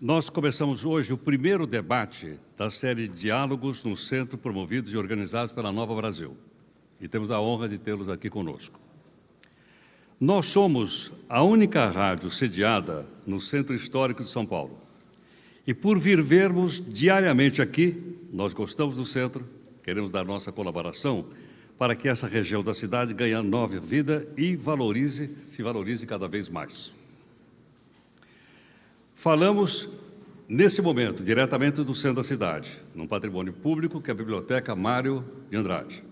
Nós começamos hoje o primeiro debate da série Diálogos no Centro, promovidos e organizados pela Nova Brasil. E temos a honra de tê-los aqui conosco. Nós somos a única rádio sediada no Centro Histórico de São Paulo. E por virmos diariamente aqui, nós gostamos do centro, queremos dar nossa colaboração para que essa região da cidade ganhe nova vida e se valorize cada vez mais. Falamos, nesse momento, diretamente do centro da cidade, num patrimônio público que é a Biblioteca Mário de Andrade.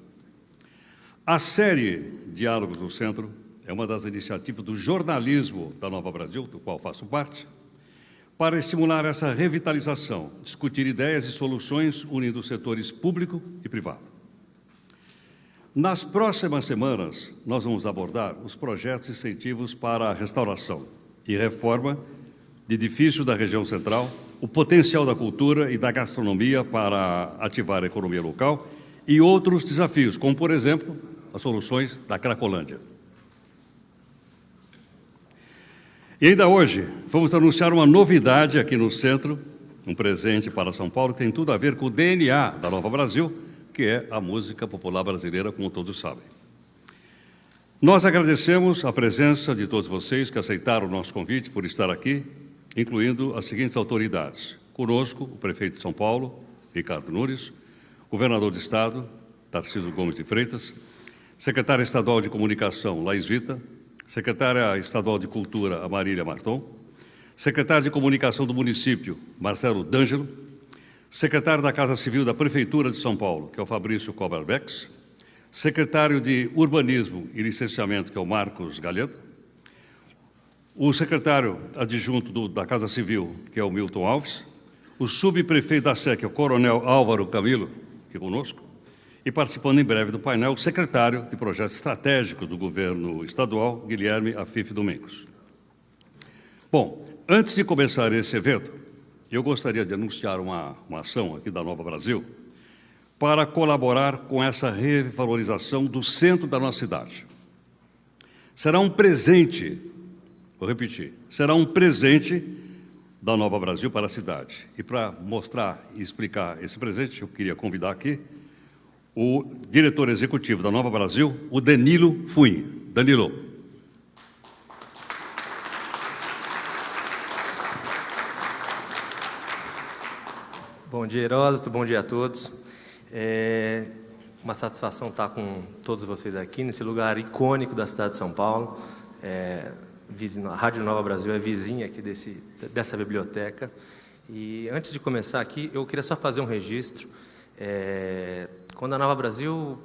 A série Diálogos no Centro é uma das iniciativas do jornalismo da Nova Brasil, do qual faço parte, para estimular essa revitalização, discutir ideias e soluções unindo os setores público e privado. Nas próximas semanas, nós vamos abordar os projetos e incentivos para a restauração e reforma de edifícios da região central, o potencial da cultura e da gastronomia para ativar a economia local e outros desafios, como, por exemplo, as soluções da Cracolândia. E ainda hoje, vamos anunciar uma novidade aqui no centro, um presente para São Paulo, que tem tudo a ver com o DNA da Nova Brasil, que é a música popular brasileira, como todos sabem. Nós agradecemos a presença de todos vocês que aceitaram o nosso convite por estar aqui, incluindo as seguintes autoridades. Conosco, o prefeito de São Paulo, Ricardo Nunes, governador do Estado, Tarcísio Gomes de Freitas, secretária estadual de Comunicação, Laís Vita, secretária estadual de Cultura, Marília Marton, secretário de Comunicação do município, Marcelo D'Angelo, secretário da Casa Civil da Prefeitura de São Paulo, que é o Fabrício Koberbex, secretário de Urbanismo e Licenciamento, que é o Marcos Galheta, o secretário adjunto da Casa Civil, que é o Milton Alves, o subprefeito da Sé, que é o Coronel Álvaro Camilo, que é conosco, e participando em breve do painel, o secretário de Projetos Estratégicos do Governo Estadual, Guilherme Afif Domingos. Bom, antes de começar esse evento, eu gostaria de anunciar uma ação aqui da Nova Brasil para colaborar com essa revalorização do centro da nossa cidade. Será um presente, vou repetir, será um presente da Nova Brasil para a cidade. E para mostrar e explicar esse presente, eu queria convidar aqui o diretor executivo da Nova Brasil, o Danilo Fui. Danilo. Bom dia, Heródoto, bom dia a todos. É uma satisfação estar com todos vocês aqui, nesse lugar icônico da cidade de São Paulo. A Rádio Nova Brasil é vizinha aqui dessa biblioteca. E antes de começar aqui, eu queria só fazer um registro. Quando a Nova Brasil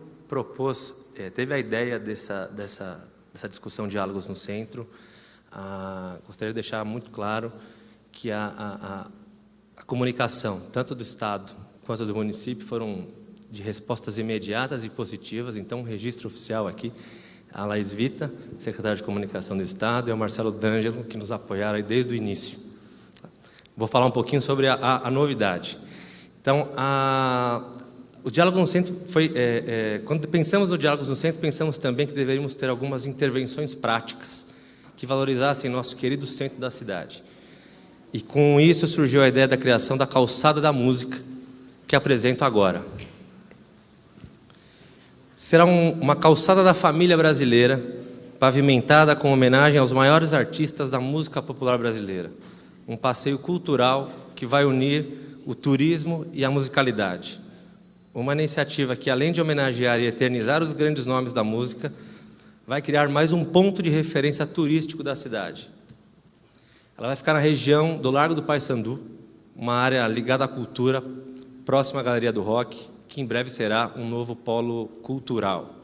teve a ideia dessa discussão Diálogos no Centro, gostaria de deixar muito claro que a comunicação, tanto do Estado quanto do município, foram de respostas imediatas e positivas. Então, um registro oficial aqui, a Laís Vita, secretária de Comunicação do Estado, e o Marcelo D'Angelo, que nos apoiaram aí desde o início. Vou falar um pouquinho sobre a novidade. Então, o Diálogo no Centro foi... quando pensamos no Diálogos no Centro, pensamos também que deveríamos ter algumas intervenções práticas que valorizassem nosso querido centro da cidade. E com isso surgiu a ideia da criação da Calçada da Música, que apresento agora. Será uma calçada da família brasileira, pavimentada com homenagem aos maiores artistas da música popular brasileira. Um passeio cultural que vai unir o turismo e a musicalidade. Uma iniciativa que, além de homenagear e eternizar os grandes nomes da música, vai criar mais um ponto de referência turístico da cidade. Ela vai ficar na região do Largo do Paissandu, uma área ligada à cultura, próxima à Galeria do Rock, que em breve será um novo polo cultural.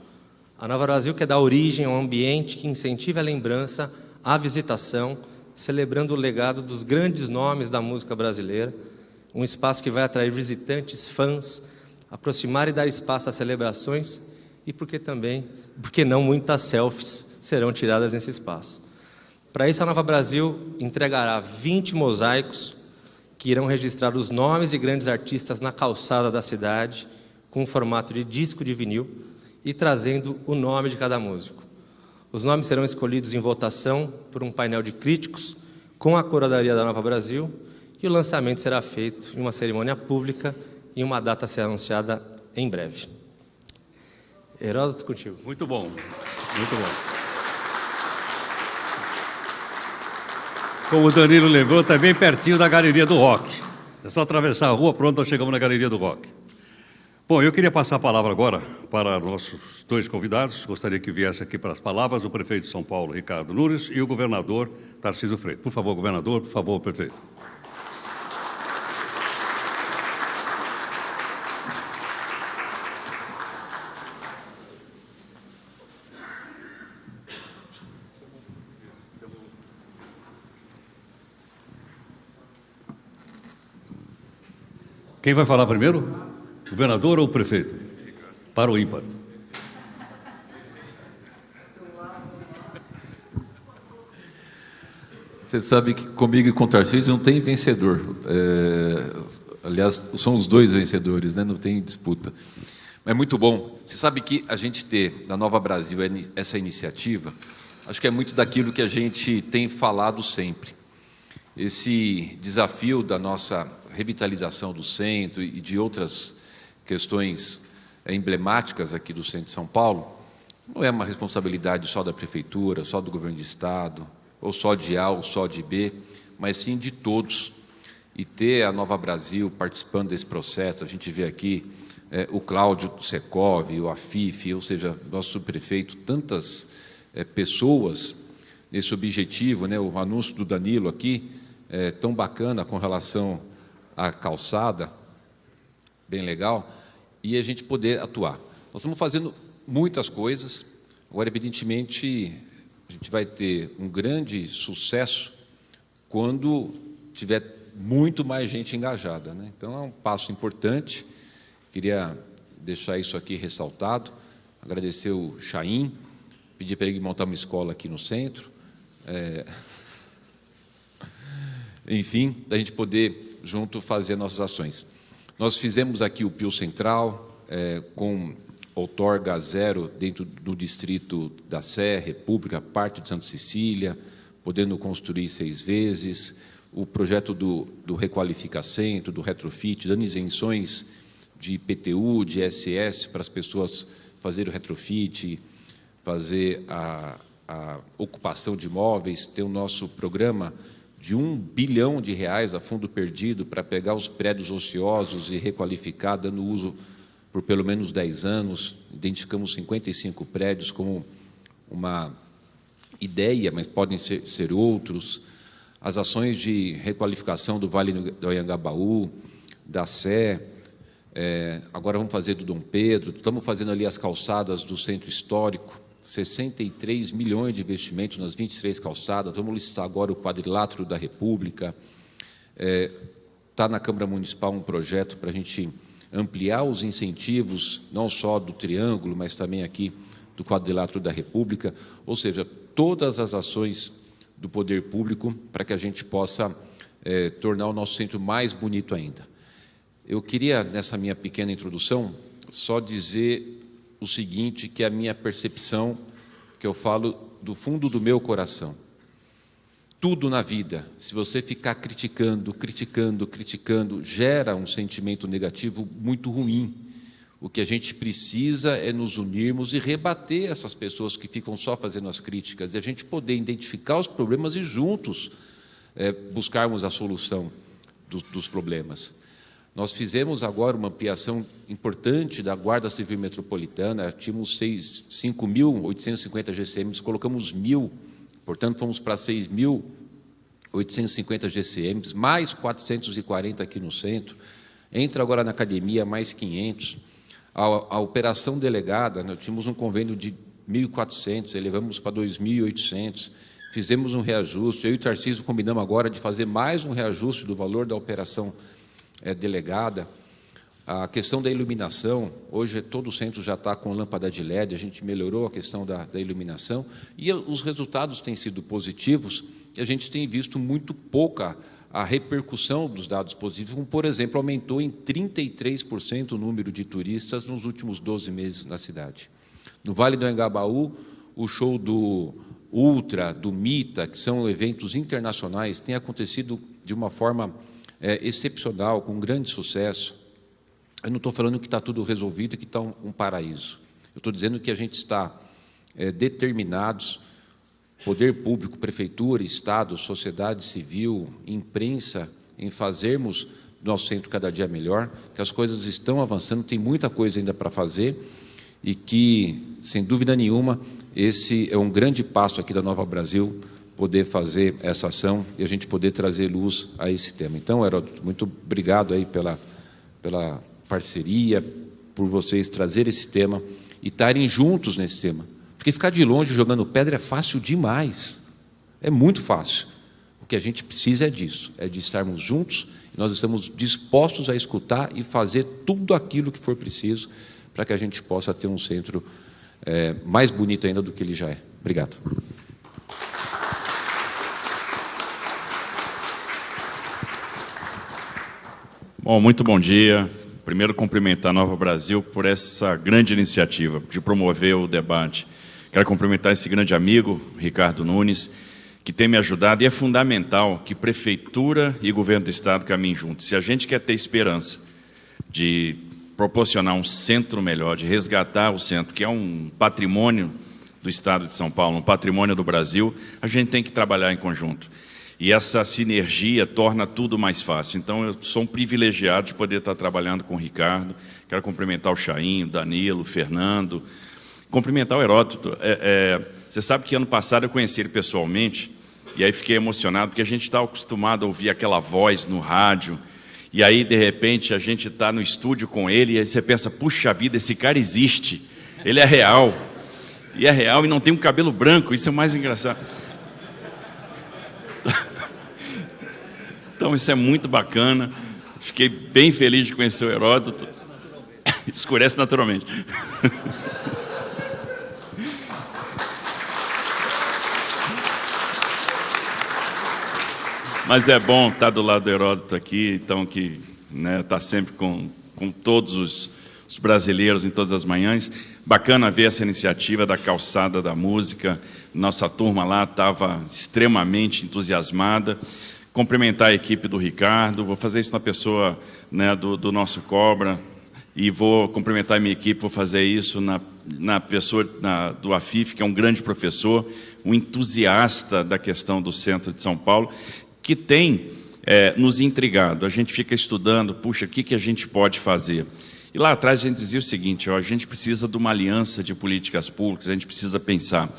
A Nova Brasil quer dar origem a um ambiente que incentive a lembrança, a visitação, celebrando o legado dos grandes nomes da música brasileira, um espaço que vai atrair visitantes, fãs, aproximar e dar espaço às celebrações e, por que não, muitas selfies serão tiradas nesse espaço. Para isso, a Nova Brasil entregará 20 mosaicos que irão registrar os nomes de grandes artistas na calçada da cidade, com formato de disco de vinil e trazendo o nome de cada músico. Os nomes serão escolhidos em votação por um painel de críticos com a curadoria da Nova Brasil e o lançamento será feito em uma cerimônia pública e uma data a ser anunciada em breve. Heródoto, contigo. Muito bom, muito bom. Como o Danilo lembrou, está bem pertinho da Galeria do Rock. É só atravessar a rua, pronto, nós chegamos na Galeria do Rock. Bom, eu queria passar a palavra agora para nossos dois convidados. Gostaria que viesse aqui para as palavras o prefeito de São Paulo, Ricardo Nunes, e o governador, Tarcísio Freitas. Por favor, governador, por favor, prefeito. Quem vai falar primeiro? Governador ou prefeito? Para o ímpar. Você sabe que comigo e com o Tarcísio não tem vencedor. Aliás, são os dois vencedores, né? Não tem disputa. Mas é muito bom. Você sabe que a gente ter na Nova Brasil essa iniciativa, acho que é muito daquilo que a gente tem falado sempre. Esse desafio da nossa revitalização do centro e de outras questões emblemáticas aqui do centro de São Paulo, não é uma responsabilidade só da prefeitura, só do governo de estado, ou só de A ou só de B, mas sim de todos. E ter a Nova Brasil participando desse processo, a gente vê aqui o Cláudio Secov, o Afif, ou seja, nosso subprefeito, tantas pessoas nesse objetivo, né? O anúncio do Danilo aqui, tão bacana com relação à calçada, bem legal, e a gente poder atuar. Nós estamos fazendo muitas coisas, agora, evidentemente, a gente vai ter um grande sucesso quando tiver muito mais gente engajada, né? Então, é um passo importante, queria deixar isso aqui ressaltado, agradecer o Chaim, pedir para ele montar uma escola aqui no centro, enfim, da gente poder, junto, fazer nossas ações. Nós fizemos aqui o Pio Central, com outorga zero dentro do distrito da Sé, República, parte de Santa Cecília, podendo construir 6 vezes, o projeto do Requalifica Centro, do Retrofit, dando isenções de IPTU, de ISS, para as pessoas fazerem o retrofit, fazer a ocupação de imóveis, ter o nosso programa de R$1 bilhão a fundo perdido para pegar os prédios ociosos e requalificar, dando uso por pelo menos 10 anos. Identificamos 55 prédios como uma ideia, mas podem ser outros. As ações de requalificação do Vale do Anhangabaú, da Sé, agora vamos fazer do Dom Pedro, estamos fazendo ali as calçadas do Centro Histórico, 63 milhões de investimentos nas 23 calçadas, vamos licitar agora o quadrilátero da República, está na Câmara Municipal um projeto para a gente ampliar os incentivos, não só do Triângulo, mas também aqui do quadrilátero da República, ou seja, todas as ações do poder público para que a gente possa tornar o nosso centro mais bonito ainda. Eu queria, nessa minha pequena introdução, só dizer o seguinte, que é a minha percepção, que eu falo do fundo do meu coração. Tudo na vida, se você ficar criticando, gera um sentimento negativo muito ruim. O que a gente precisa é nos unirmos e rebater essas pessoas que ficam só fazendo as críticas, e a gente poder identificar os problemas e juntos buscarmos a solução dos problemas. Nós fizemos agora uma ampliação importante da Guarda Civil Metropolitana, tínhamos 5.850 GCMs, colocamos 1.000, portanto, fomos para 6.850 GCMs, mais 440 aqui no centro, entra agora na academia, mais 500. A operação delegada, nós tínhamos um convênio de 1.400, elevamos para 2.800, fizemos um reajuste, eu e o Tarcísio combinamos agora de fazer mais um reajuste do valor da operação delegada. A questão da iluminação, hoje todo o centro já está com lâmpada de LED, a gente melhorou a questão da iluminação, e os resultados têm sido positivos, e a gente tem visto muito pouca a repercussão dos dados positivos, como, por exemplo, aumentou em 33% o número de turistas nos últimos 12 meses na cidade. No Vale do Anhangabaú, o show do Ultra, do Mita, que são eventos internacionais, tem acontecido de uma forma excepcional, com grande sucesso. Eu não estou falando que está tudo resolvido e que está um paraíso. Eu estou dizendo que a gente está determinados, poder público, prefeitura, Estado, sociedade civil, imprensa, em fazermos nosso centro cada dia melhor, que as coisas estão avançando, tem muita coisa ainda para fazer e que, sem dúvida nenhuma, esse é um grande passo aqui da Nova Brasil, poder fazer essa ação e a gente poder trazer luz a esse tema. Então, Heródoto, muito obrigado aí pela parceria, por vocês trazer esse tema e estarem juntos nesse tema. Porque ficar de longe jogando pedra é fácil demais, é muito fácil. O que a gente precisa é disso, é de estarmos juntos, e nós estamos dispostos a escutar e fazer tudo aquilo que for preciso para que a gente possa ter um centro mais bonito ainda do que ele já é. Obrigado. Bom, muito bom dia. Primeiro, cumprimentar a Nova Brasil por essa grande iniciativa de promover o debate. Quero cumprimentar esse grande amigo, Ricardo Nunes, que tem me ajudado, e é fundamental que Prefeitura e Governo do Estado caminhem juntos. Se a gente quer ter esperança de proporcionar um centro melhor, de resgatar o centro, que é um patrimônio do Estado de São Paulo, um patrimônio do Brasil, a gente tem que trabalhar em conjunto. E essa sinergia torna tudo mais fácil. Então, eu sou um privilegiado de poder estar trabalhando com o Ricardo. Quero cumprimentar o Chainho, o Danilo, o Fernando. Cumprimentar o Heródoto. Você sabe que ano passado eu conheci ele pessoalmente, e aí fiquei emocionado, porque a gente está acostumado a ouvir aquela voz no rádio, e aí, de repente, a gente está no estúdio com ele, e aí você pensa, puxa vida, esse cara existe, ele é real. E é real e não tem um cabelo branco, isso é o mais engraçado. Então, isso é muito bacana. Fiquei bem feliz de conhecer o Heródoto. Escurece naturalmente. Mas é bom estar do lado do Heródoto aqui, então, que está sempre com todos os brasileiros em todas as manhãs. Bacana ver essa iniciativa da Calçada da Música. Nossa turma lá estava extremamente entusiasmada. Cumprimentar a equipe do Ricardo, vou fazer isso na pessoa do nosso Cobra, e vou cumprimentar a minha equipe, vou fazer isso na pessoa do Afif, que é um grande professor, um entusiasta da questão do centro de São Paulo, que tem nos intrigado. A gente fica estudando, puxa, o que a gente pode fazer? E lá atrás a gente dizia o seguinte, a gente precisa de uma aliança de políticas públicas, a gente precisa pensar.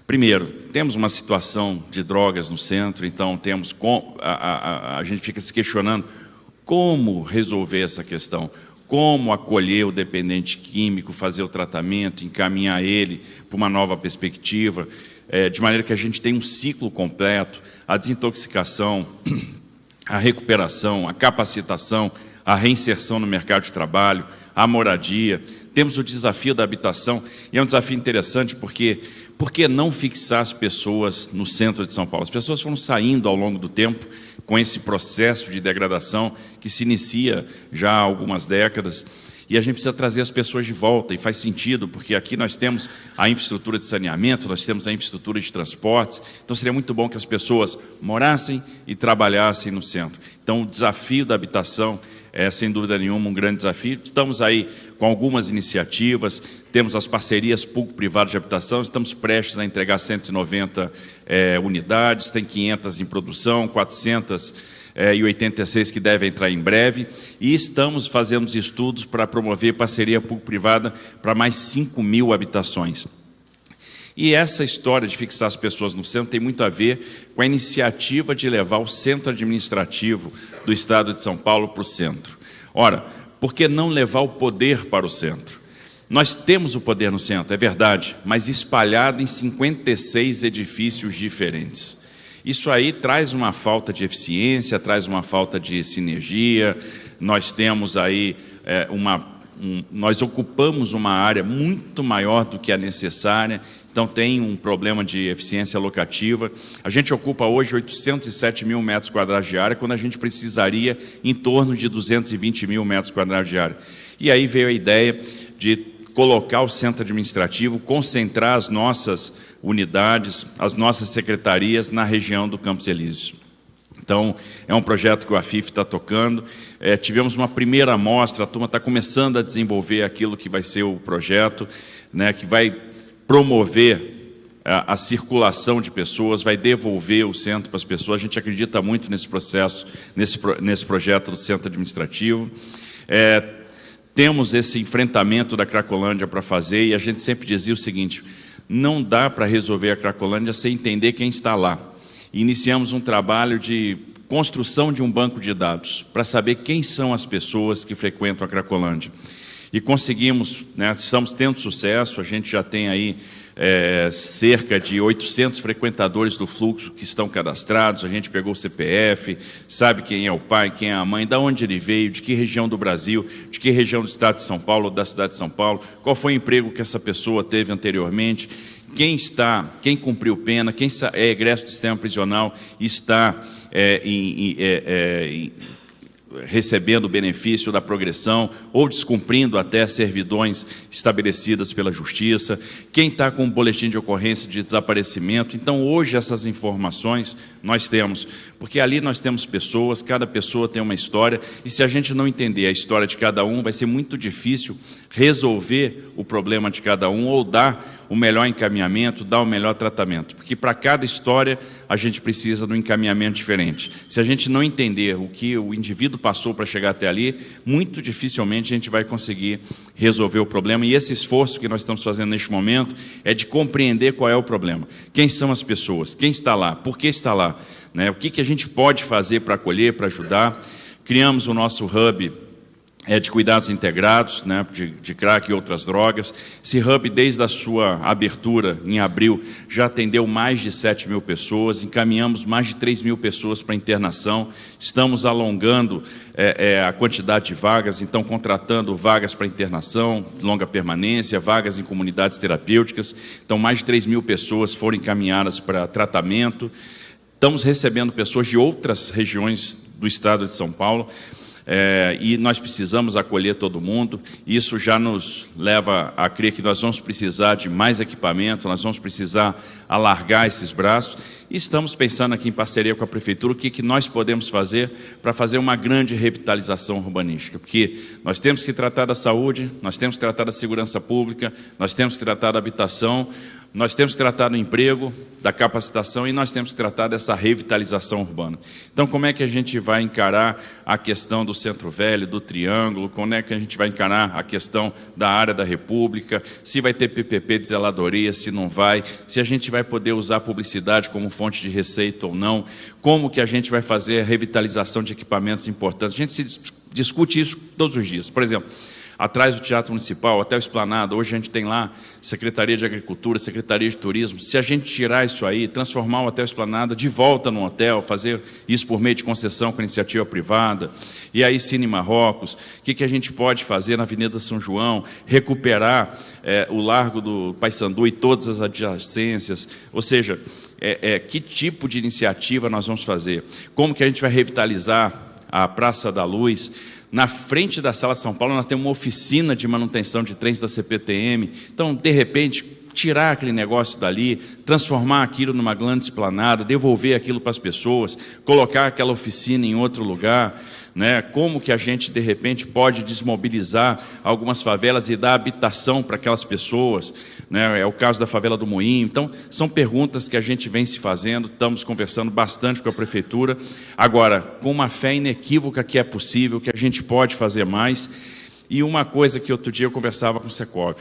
Primeiro, temos uma situação de drogas no centro, então temos a gente fica se questionando como resolver essa questão, como acolher o dependente químico, fazer o tratamento, encaminhar ele para uma nova perspectiva, de maneira que a gente tenha um ciclo completo, a desintoxicação, a recuperação, a capacitação, a reinserção no mercado de trabalho, a moradia. Temos o desafio da habitação, e é um desafio interessante porque por que não fixar as pessoas no centro de São Paulo? As pessoas foram saindo ao longo do tempo com esse processo de degradação que se inicia já há algumas décadas, e a gente precisa trazer as pessoas de volta, e faz sentido, porque aqui nós temos a infraestrutura de saneamento, nós temos a infraestrutura de transportes, então seria muito bom que as pessoas morassem e trabalhassem no centro. Então, o desafio da habitação é, sem dúvida nenhuma, um grande desafio. Estamos aí com algumas iniciativas, temos as parcerias público-privadas de habitação, estamos prestes a entregar 190 unidades, tem 500 em produção, 486 que devem entrar em breve, e estamos fazendo estudos para promover parceria público-privada para mais 5.000 habitações. E essa história de fixar as pessoas no centro tem muito a ver com a iniciativa de levar o centro administrativo do Estado de São Paulo para o centro. Ora, por que não levar o poder para o centro? Nós temos o poder no centro, é verdade, mas espalhado em 56 edifícios diferentes. Isso aí traz uma falta de eficiência, traz uma falta de sinergia. Nós temos aí nós ocupamos uma área muito maior do que a necessária, então tem um problema de eficiência locativa. A gente ocupa hoje 807 mil metros quadrados de área, quando a gente precisaria em torno de 220 mil metros quadrados de área. E aí veio a ideia de colocar o centro administrativo, concentrar as nossas unidades, as nossas secretarias na região do Campos Elíseos. Então, é um projeto que o AFIF está tocando. Tivemos uma primeira amostra, a turma está começando a desenvolver aquilo que vai ser o projeto, né, que vai promover a circulação de pessoas, vai devolver o centro para as pessoas. A gente acredita muito nesse processo, nesse projeto do centro administrativo. Temos esse enfrentamento da Cracolândia para fazer, e a gente sempre dizia o seguinte: não dá para resolver a Cracolândia sem entender quem está lá. Iniciamos um trabalho de construção de um banco de dados, para saber quem são as pessoas que frequentam a Cracolândia. E conseguimos, né, estamos tendo sucesso, a gente já tem aí cerca de 800 frequentadores do fluxo que estão cadastrados. A gente pegou o CPF, sabe quem é o pai, quem é a mãe, de onde ele veio, de que região do Brasil, de que região do estado de São Paulo, da cidade de São Paulo, qual foi o emprego que essa pessoa teve anteriormente, quem cumpriu pena, quem é egresso do sistema prisional e está recebendo o benefício da progressão ou descumprindo até servidões estabelecidas pela Justiça, quem está com um boletim de ocorrência de desaparecimento. Então, hoje, essas informações nós temos, porque ali nós temos pessoas, cada pessoa tem uma história, e se a gente não entender a história de cada um, vai ser muito difícil resolver o problema de cada um ou dar o melhor encaminhamento, dar o melhor tratamento, porque para cada história a gente precisa de um encaminhamento diferente. Se a gente não entender o que o indivíduo passou para chegar até ali, muito dificilmente a gente vai conseguir resolver o problema, e esse esforço que nós estamos fazendo neste momento é de compreender qual é o problema, quem são as pessoas, quem está lá, por que está lá, né? O que a gente pode fazer para acolher, para ajudar. Criamos o nosso hub de cuidados integrados, né, de crack e outras drogas. Esse hub, desde a sua abertura em abril, já atendeu mais de 7 mil pessoas, encaminhamos mais de 3 mil pessoas para internação, estamos alongando a quantidade de vagas, então contratando vagas para internação, longa permanência, vagas em comunidades terapêuticas. Então, mais de 3 mil pessoas foram encaminhadas para tratamento. Estamos recebendo pessoas de outras regiões do estado de São Paulo, e nós precisamos acolher todo mundo. Isso já nos leva a crer que nós vamos precisar de mais equipamento, nós vamos precisar alargar esses braços, e estamos pensando aqui em parceria com a Prefeitura o que nós podemos fazer para fazer uma grande revitalização urbanística, porque nós temos que tratar da saúde, nós temos que tratar da segurança pública, nós temos que tratar da habitação, nós temos que tratar do emprego, da capacitação, e nós temos que tratar dessa revitalização urbana. Então, como é que a gente vai encarar a questão do Centro Velho, do Triângulo, como é que a gente vai encarar a questão da área da República, se vai ter PPP de zeladoria, se não vai, se a gente vai poder usar a publicidade como fonte de receita ou não, como que a gente vai fazer a revitalização de equipamentos importantes. A gente se discute isso todos os dias. Por exemplo, atrás do Teatro Municipal, até o Esplanada, hoje a gente tem lá Secretaria de Agricultura, Secretaria de Turismo. Se a gente tirar isso aí, transformar o Hotel Esplanada de volta num hotel, fazer isso por meio de concessão com iniciativa privada, e aí Cine Marrocos, o que a gente pode fazer na Avenida São João, recuperar o Largo do Paissandu e todas as adjacências, ou seja, que tipo de iniciativa nós vamos fazer? Como que a gente vai revitalizar a Praça da Luz? Na frente da Sala São Paulo, nós temos uma oficina de manutenção de trens da CPTM. Então, de repente, tirar aquele negócio dali, transformar aquilo numa grande esplanada, devolver aquilo para as pessoas, colocar aquela oficina em outro lugar, né? Como que a gente, de repente, pode desmobilizar algumas favelas e dar habitação para aquelas pessoas, né? É o caso da favela do Moinho. Então, são perguntas que a gente vem se fazendo, estamos conversando bastante com a Prefeitura, agora, com uma fé inequívoca que é possível, que a gente pode fazer mais. E uma coisa que outro dia eu conversava com o Secov,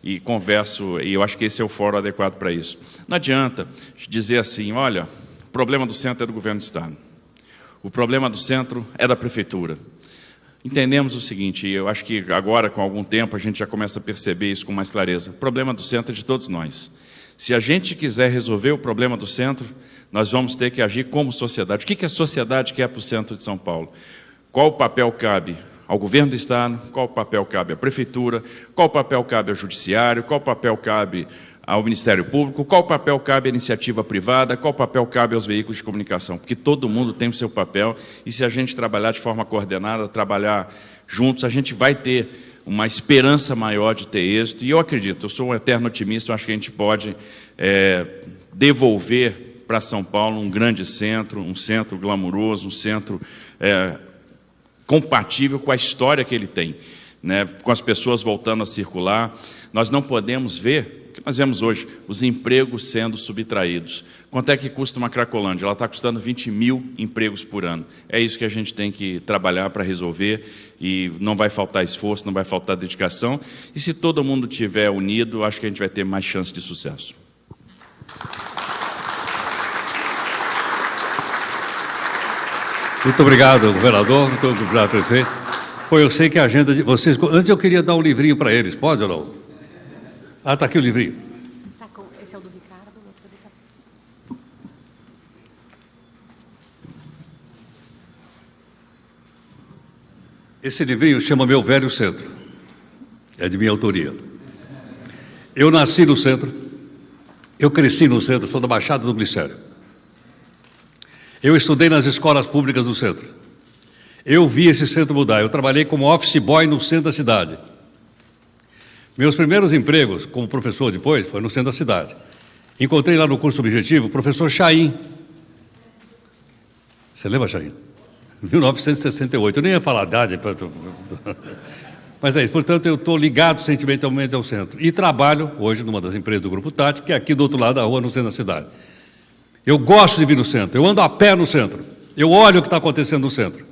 e converso, e eu acho que esse é o fórum adequado para isso. Não adianta dizer assim, olha, o problema do centro é do governo do Estado, o problema do centro é da Prefeitura. Entendemos o seguinte, e eu acho que agora, com algum tempo, a gente já começa a perceber isso com mais clareza. O problema do centro é de todos nós. Se a gente quiser resolver o problema do centro, nós vamos ter que agir como sociedade. O que a sociedade quer para o centro de São Paulo? Qual o papel cabe ao governo do Estado, qual o papel cabe à Prefeitura, qual o papel cabe ao Judiciário, qual o papel cabe ao Ministério Público, qual o papel cabe à iniciativa privada, qual o papel cabe aos veículos de comunicação, porque todo mundo tem o seu papel, e se a gente trabalhar de forma coordenada, trabalhar juntos, a gente vai ter uma esperança maior de ter êxito, e eu acredito, eu sou um eterno otimista, eu acho que a gente pode devolver para São Paulo um grande centro, um centro glamuroso, um centro compatível com a história que ele tem, né? Com as pessoas voltando a circular. Nós não podemos ver, o que nós vemos hoje, os empregos sendo subtraídos. Quanto é que custa uma Cracolândia? Ela está custando 20 mil empregos por ano. É isso que a gente tem que trabalhar para resolver, e não vai faltar esforço, não vai faltar dedicação. E se todo mundo estiver unido, acho que a gente vai ter mais chance de sucesso. Muito obrigado, governador. Muito obrigado, prefeito. Pô, eu sei que a agenda de vocês... Antes eu queria dar um livrinho para eles, pode ou não? Ah, está aqui o livrinho. Esse é o do Ricardo, o outro é do Ricardo. Esse livrinho chama Meu Velho Centro. É de minha autoria. Eu nasci no centro, eu cresci no centro, sou da Baixada do Glicério. Eu estudei nas escolas públicas do centro. Eu vi esse centro mudar. Eu trabalhei como office boy no centro da cidade. Meus primeiros empregos como professor depois foi no centro da cidade. Encontrei lá no curso objetivo o professor Chaim. Você lembra, Chaim? 1968. Eu nem ia falar a idade. Mas é isso. Portanto, eu estou ligado sentimentalmente ao centro. E trabalho hoje numa das empresas do Grupo Tati, que é aqui do outro lado da rua, no centro da cidade. Eu gosto de vir no centro. Eu ando a pé no centro. Eu olho o que está acontecendo no centro.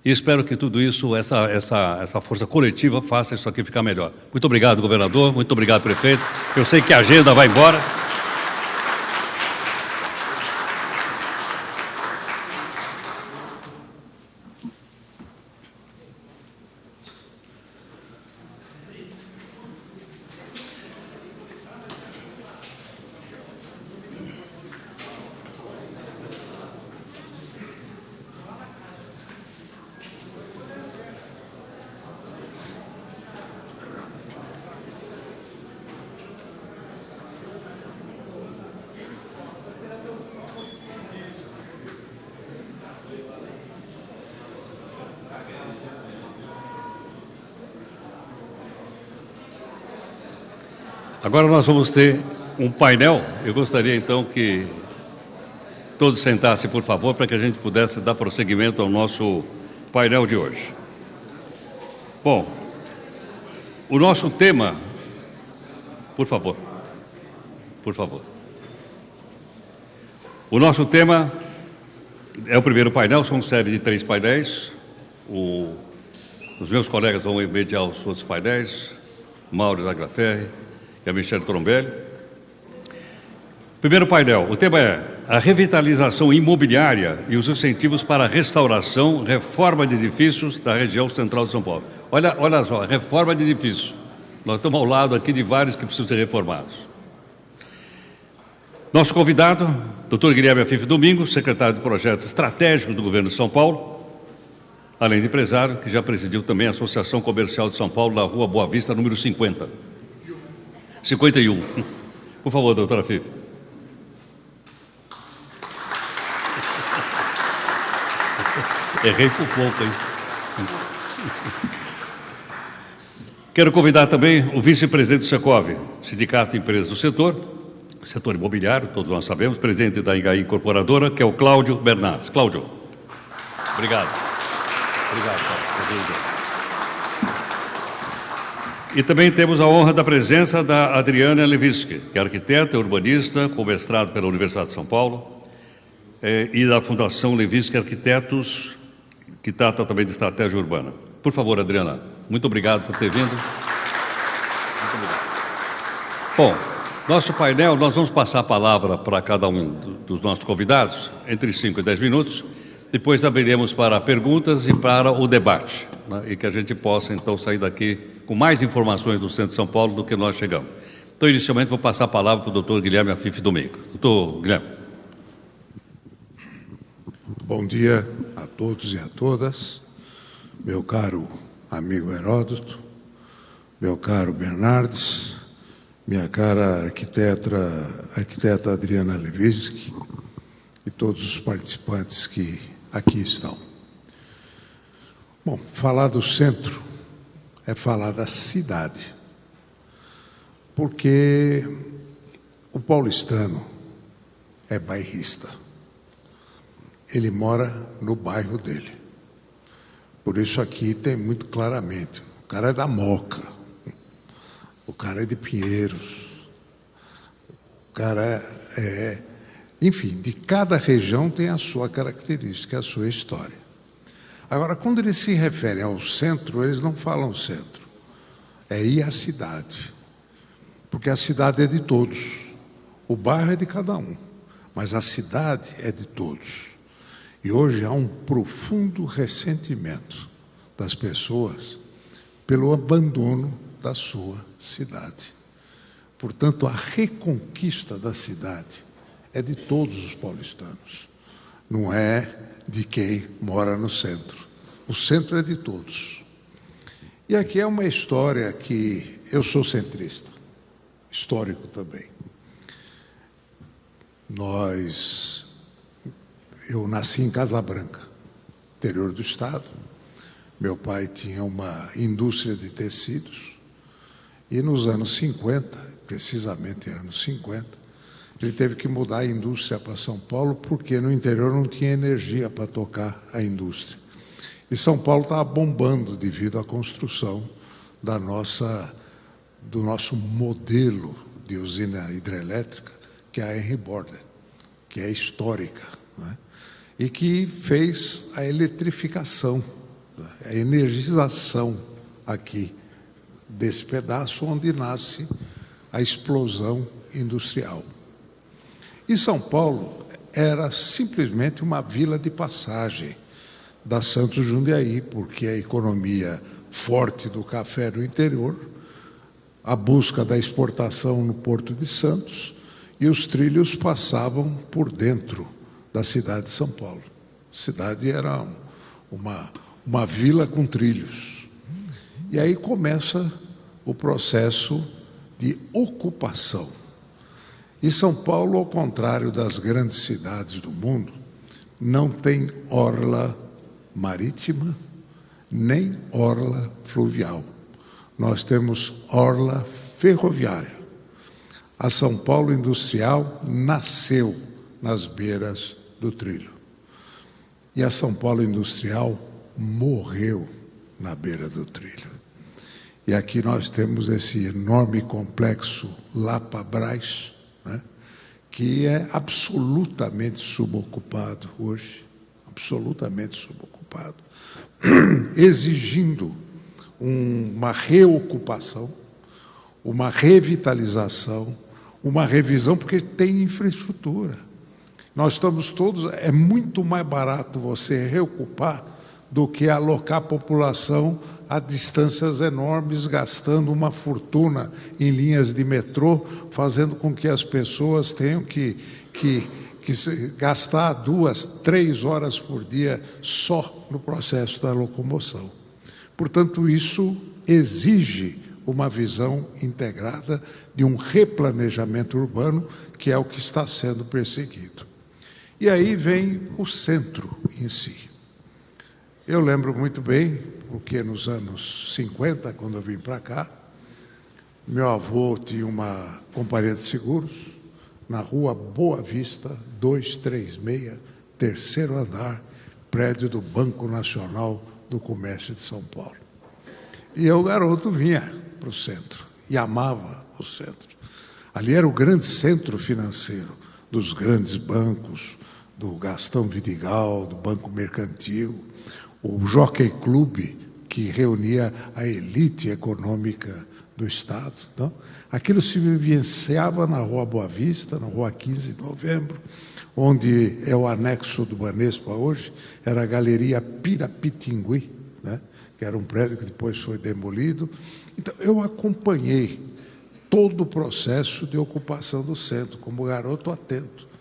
E espero que tudo isso, essa força coletiva, faça isso aqui ficar melhor. Muito obrigado, governador. Muito obrigado, prefeito. Eu sei que a agenda vai embora. Agora nós vamos ter um painel. Eu gostaria então que todos sentassem, por favor, para que a gente pudesse dar prosseguimento ao nosso painel de hoje. Bom, o nosso tema, por favor, o nosso tema é o primeiro painel, são uma série de 3 painéis. Os meus colegas vão mediar os outros painéis, Mauro Zagraferri e a Michele Trombelli. Primeiro painel, o tema é a revitalização imobiliária e os incentivos para a restauração, reforma de edifícios da região central de São Paulo. Olha só, reforma de edifícios. Nós estamos ao lado aqui de vários que precisam ser reformados. Nosso convidado, Dr. Guilherme Afife Domingos, secretário de Projetos Estratégicos do Governo de São Paulo, além de empresário, que já presidiu também a Associação Comercial de São Paulo, na Rua Boa Vista, número 51. Por favor, doutora Afife. Errei por pouco, hein? Quero convidar também o vice-presidente do Secov, Sindicato de Empresas do setor imobiliário, todos nós sabemos, presidente da Ingaí Incorporadora, que é o Cláudio Bernardes. Cláudio. Obrigado. Obrigado, Cláudio. E também temos a honra da presença da Adriana Levinsky, que é arquiteta, urbanista, com mestrado pela Universidade de São Paulo, e da Fundação Levinsky Arquitetos, que trata também de estratégia urbana. Por favor, Adriana, muito obrigado por ter vindo. Muito obrigado. Bom, nosso painel, nós vamos passar a palavra para cada um dos nossos convidados, entre 5 e 10 minutos. Depois abriremos para perguntas e para o debate, né? E que a gente possa, então, sair daqui com mais informações do centro de São Paulo do que nós chegamos. Então, inicialmente, vou passar a palavra para o doutor Guilherme Afife Domingos. Doutor Guilherme. Bom dia a todos e a todas, meu caro amigo Heródoto, meu caro Bernardes, minha cara arquiteta Adriana Levinsky e todos os participantes que aqui estão. Bom, falar do centro é falar da cidade, porque o paulistano é bairrista. Ele mora no bairro dele. Por isso aqui tem muito claramente, o cara é da Moca, o cara é de Pinheiros, o cara enfim, de cada região tem a sua característica, a sua história. Agora, quando eles se referem ao centro, eles não falam centro, é ir à cidade, porque a cidade é de todos, o bairro é de cada um, mas a cidade é de todos. E hoje há um profundo ressentimento das pessoas pelo abandono da sua cidade. Portanto, a reconquista da cidade é de todos os paulistanos, não é de quem mora no centro. O centro é de todos. E aqui é uma história que eu sou centrista, histórico também. Eu nasci em Casa Branca, interior do estado. Meu pai tinha uma indústria de tecidos e nos anos 50, precisamente anos 50, ele teve que mudar a indústria para São Paulo porque no interior não tinha energia para tocar a indústria. E São Paulo estava bombando devido à construção do nosso modelo de usina hidrelétrica, que é a Henry Border, que é histórica, né? E que fez a eletrificação, a energização aqui desse pedaço onde nasce a explosão industrial. E São Paulo era simplesmente uma vila de passagem da Santos Jundiaí, porque a economia forte do café no interior, a busca da exportação no Porto de Santos, e os trilhos passavam por dentro da cidade de São Paulo. A cidade era uma vila com trilhos. E aí começa o processo de ocupação. E São Paulo, ao contrário das grandes cidades do mundo, não tem orla marítima, nem orla fluvial. Nós temos orla ferroviária. A São Paulo industrial nasceu nas beiras do trilho. E a São Paulo industrial morreu na beira do trilho. E aqui nós temos esse enorme complexo Lapa-Brás, né, que é absolutamente subocupado hoje, absolutamente subocupado, exigindo uma reocupação, uma revitalização, uma revisão, porque tem infraestrutura. Nós estamos todos... É muito mais barato você reocupar do que alocar a população a distâncias enormes, gastando uma fortuna em linhas de metrô, fazendo com que as pessoas tenham que gastar 2, 3 horas por dia só no processo da locomoção. Portanto, isso exige uma visão integrada de um replanejamento urbano, que é o que está sendo perseguido. E aí vem o centro em si. Eu lembro muito bem, porque nos anos 50, quando eu vim para cá, meu avô tinha uma companhia de seguros na rua Boa Vista, 236, terceiro andar, prédio do Banco Nacional do Comércio de São Paulo. E eu, garoto, vinha para o centro e amava o centro. Ali era o grande centro financeiro dos grandes bancos, do Gastão Vidigal, do Banco Mercantil, o Jockey Club, que reunia a elite econômica do Estado. Então, aquilo se vivenciava na Rua Boa Vista, na Rua 15 de Novembro, onde é o anexo do Banespa hoje, era a Galeria Pirapitingui, né? Que era um prédio que depois foi demolido. Então, eu acompanhei todo o processo de ocupação do centro, como garoto atento.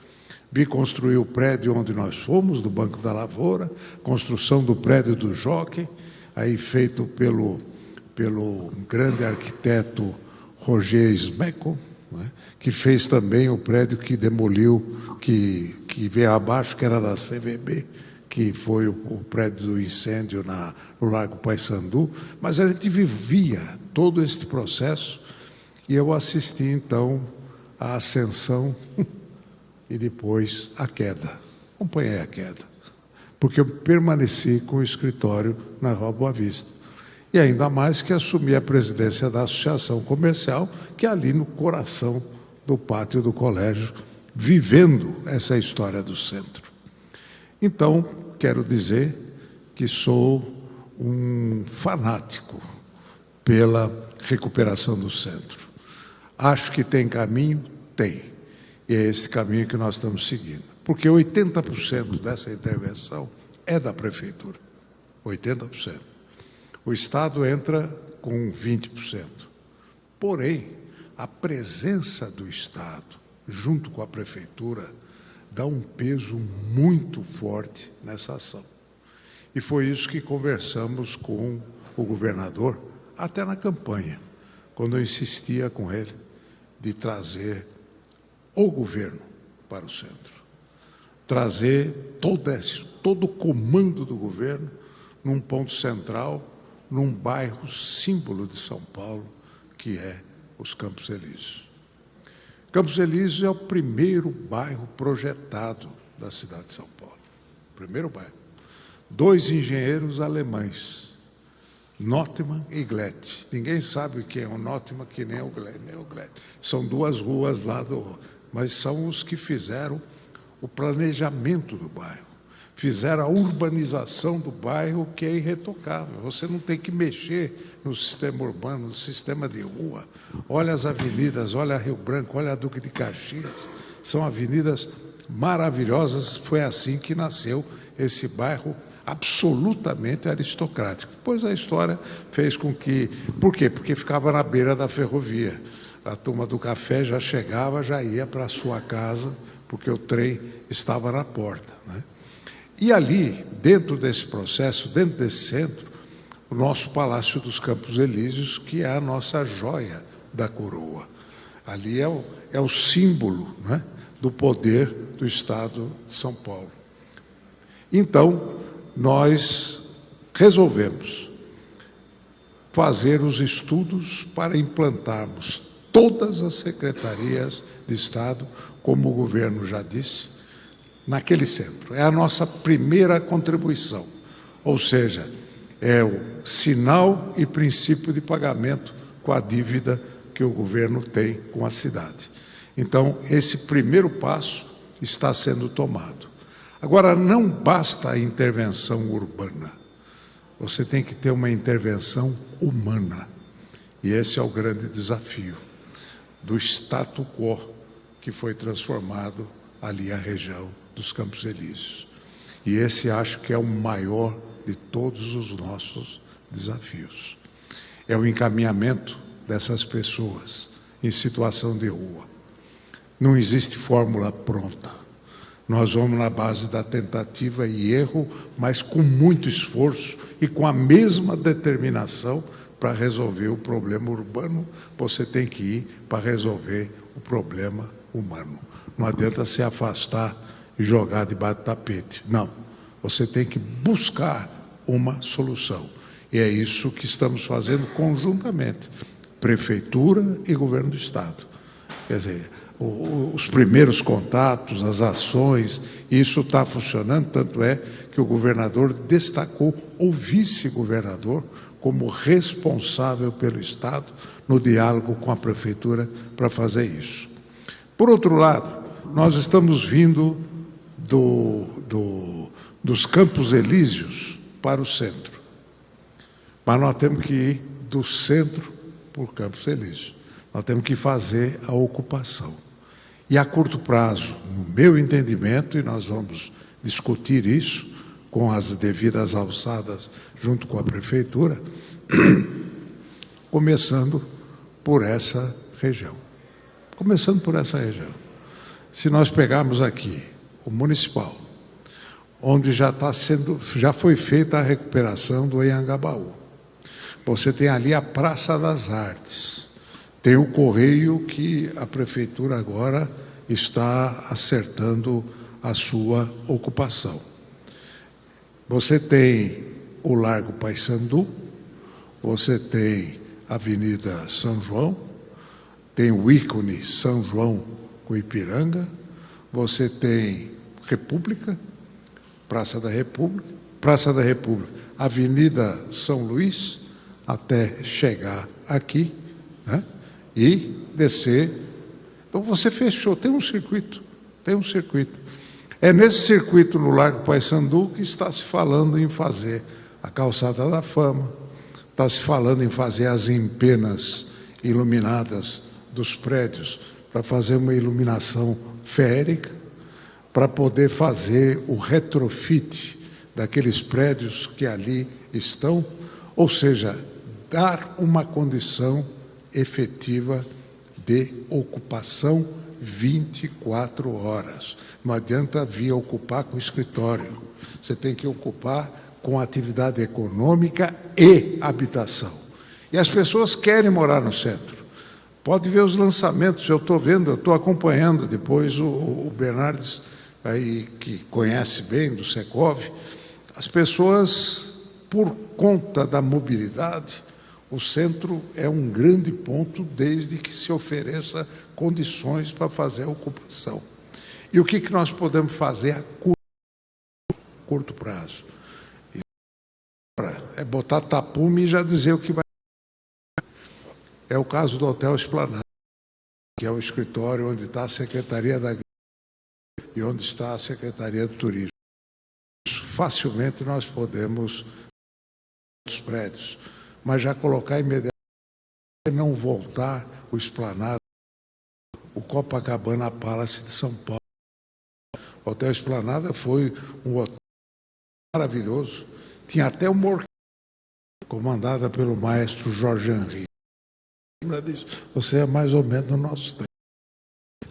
Vi construir o prédio onde nós fomos, do Banco da Lavoura, construção do prédio do Jockey, aí feito pelo grande arquiteto Roger Smeckel, né, que fez também o prédio que demoliu, que veio abaixo, que era da CVB, que foi o prédio do incêndio no Largo Paissandu. Mas a gente vivia todo este processo e eu assisti, então, à ascensão e depois a queda. Acompanhei a queda, porque eu permaneci com o escritório na Rua Boa Vista. E ainda mais que assumi a presidência da Associação Comercial, que é ali no coração do pátio do colégio, vivendo essa história do centro. Então, quero dizer que sou um fanático pela recuperação do centro. Acho que tem caminho? Tem. E é esse caminho que nós estamos seguindo. Porque 80% dessa intervenção é da prefeitura. 80%. O Estado entra com 20%. Porém, a presença do Estado, junto com a prefeitura, dá um peso muito forte nessa ação. E foi isso que conversamos com o governador, até na campanha, quando eu insistia com ele de trazer o governo para o centro. Trazer todo o comando do governo num ponto central, num bairro símbolo de São Paulo, que é os Campos Elíseos. Campos Elíseos é o primeiro bairro projetado da cidade de São Paulo. Primeiro bairro. 2 engenheiros alemães, Nottmann e Glett. Ninguém sabe quem é o Nottmann, que nem o Glett. São 2 ruas lá mas são os que fizeram o planejamento do bairro. Fizeram a urbanização do bairro, que é irretocável. Você não tem que mexer no sistema urbano, no sistema de rua. Olha as avenidas, olha a Rio Branco, olha a Duque de Caxias. São avenidas maravilhosas. Foi assim que nasceu esse bairro absolutamente aristocrático. Depois a história fez com que... Por quê? Porque ficava na beira da ferrovia. A turma do café já chegava, já ia para a sua casa, porque o trem estava na porta, né? E ali, dentro desse processo, dentro desse centro, o nosso Palácio dos Campos Elíseos, que é a nossa joia da coroa. Ali é o símbolo, né, do poder do Estado de São Paulo. Então, nós resolvemos fazer os estudos para implantarmos todas as secretarias de Estado, como o governo já disse, naquele centro. É a nossa primeira contribuição, ou seja, é o sinal e princípio de pagamento com a dívida que o governo tem com a cidade. Então, esse primeiro passo está sendo tomado. Agora, não basta a intervenção urbana, você tem que ter uma intervenção humana. E esse é o grande desafio do status quo que foi transformado ali a região dos Campos Elíseos. E esse acho que é o maior de todos os nossos desafios. É o encaminhamento dessas pessoas em situação de rua. Não existe fórmula pronta. Nós vamos na base da tentativa e erro, mas com muito esforço e com a mesma determinação para resolver o problema urbano, você tem que ir para resolver o problema humano. Não adianta se afastar e jogar debaixo do tapete. Não, você tem que buscar uma solução. E é isso que estamos fazendo conjuntamente, Prefeitura e Governo do Estado. Quer dizer, os primeiros contatos, as ações, isso está funcionando, tanto é que o governador destacou o vice-governador como responsável pelo Estado no diálogo com a Prefeitura para fazer isso. Por outro lado, nós estamos vindo dos Campos Elíseos para o centro. Mas nós temos que ir do centro por Campos Elíseos. Nós temos que fazer a ocupação. E a curto prazo, no meu entendimento, e nós vamos discutir isso com as devidas alçadas junto com a Prefeitura, começando por essa região. Começando por essa região. Se nós pegarmos aqui o municipal, onde já foi feita a recuperação do Anhangabaú. Você tem ali a Praça das Artes, tem o Correio que a Prefeitura agora está acertando a sua ocupação. Você tem o Largo Paissandu, você tem a Avenida São João, tem o ícone São João com Ipiranga, você tem República, Praça da República, Avenida São Luís, até chegar aqui, né? E descer. Então você fechou, tem um circuito. É nesse circuito no Largo Paissandu que está se falando em fazer a Calçada da Fama, está se falando em fazer as empenas iluminadas dos prédios, para fazer uma iluminação férica, para poder fazer o retrofit daqueles prédios que ali estão, ou seja, dar uma condição efetiva de ocupação 24 horas. Não adianta vir ocupar com escritório, você tem que ocupar com atividade econômica e habitação. E as pessoas querem morar no centro. Pode ver os lançamentos, eu estou vendo, eu estou acompanhando depois o Bernardes, aí, que conhece bem do Secov. As pessoas, por conta da mobilidade, o centro é um grande ponto desde que se ofereça condições para fazer a ocupação. E o que nós podemos fazer a curto prazo? É botar tapume e já dizer o que vai. É o caso do Hotel Esplanada, que é o escritório onde está a Secretaria da Agricultura e onde está a Secretaria do Turismo. Facilmente nós podemos os prédios, mas já colocar imediatamente, não voltar o Esplanada, o Copacabana Palace de São Paulo. O Hotel Esplanada foi um hotel maravilhoso, tinha até uma orquestra comandada pelo maestro Jorge Henry. Lembra disso? Você é mais ou menos no nosso tempo.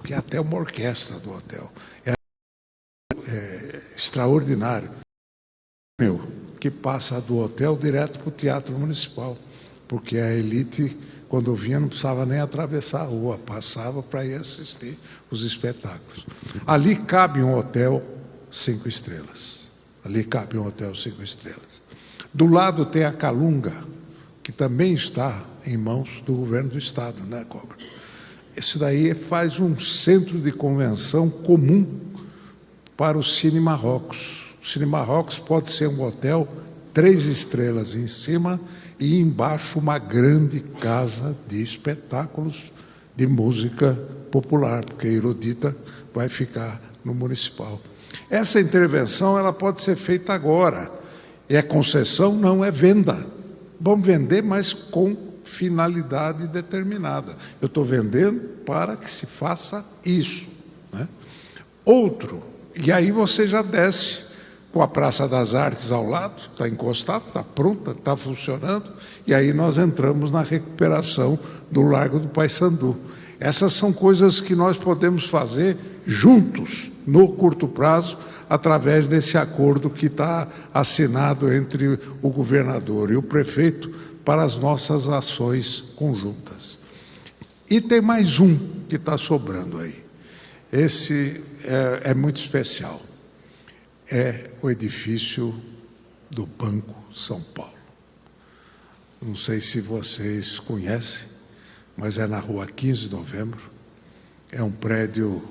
Tinha até uma orquestra do hotel. É extraordinário. Que passa do hotel direto para o Teatro Municipal, porque a elite, quando vinha, não precisava nem atravessar a rua, passava para ir assistir os espetáculos. Ali cabe um hotel 5 estrelas. Do lado tem a Calunga, que também está em mãos do governo do estado, né, Cobra? Esse daí faz um centro de convenção comum para o Cine Marrocos. O Cine Marrocos pode ser um hotel 3 estrelas em cima e embaixo uma grande casa de espetáculos de música popular, porque a Erudita vai ficar no municipal. Essa intervenção ela pode ser feita agora. É concessão, não é venda. Vamos vender, mas com finalidade determinada. Eu estou vendendo para que se faça isso, né? Outro, e aí você já desce com a Praça das Artes ao lado, está encostado, está pronta, está funcionando, e aí nós entramos na recuperação do Largo do Paissandu. Essas são coisas que nós podemos fazer juntos, no curto prazo, através desse acordo que está assinado entre o governador e o prefeito para as nossas ações conjuntas. E tem mais um que está sobrando aí. Esse é muito especial. É o edifício do Banco São Paulo. Não sei se vocês conhecem, mas é na rua 15 de novembro. É um prédio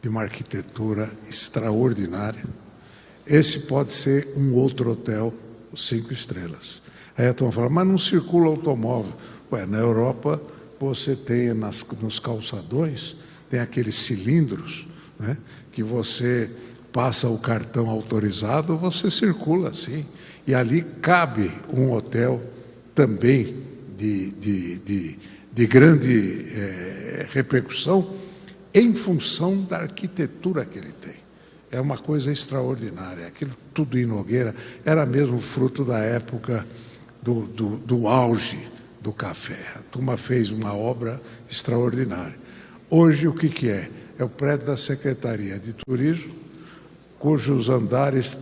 de uma arquitetura extraordinária. Esse pode ser um outro hotel 5 estrelas. Aí a turma fala, mas não circula automóvel. Ué, na Europa, você tem nos calçadões, tem aqueles cilindros, né, que você passa o cartão autorizado, você circula assim. E ali cabe um hotel também de grande repercussão em função da arquitetura que ele tem. É uma coisa extraordinária. Aquilo tudo em Nogueira era mesmo fruto da época do auge do café. A turma fez uma obra extraordinária. Hoje, o que é? É o prédio da Secretaria de Turismo, cujos andares,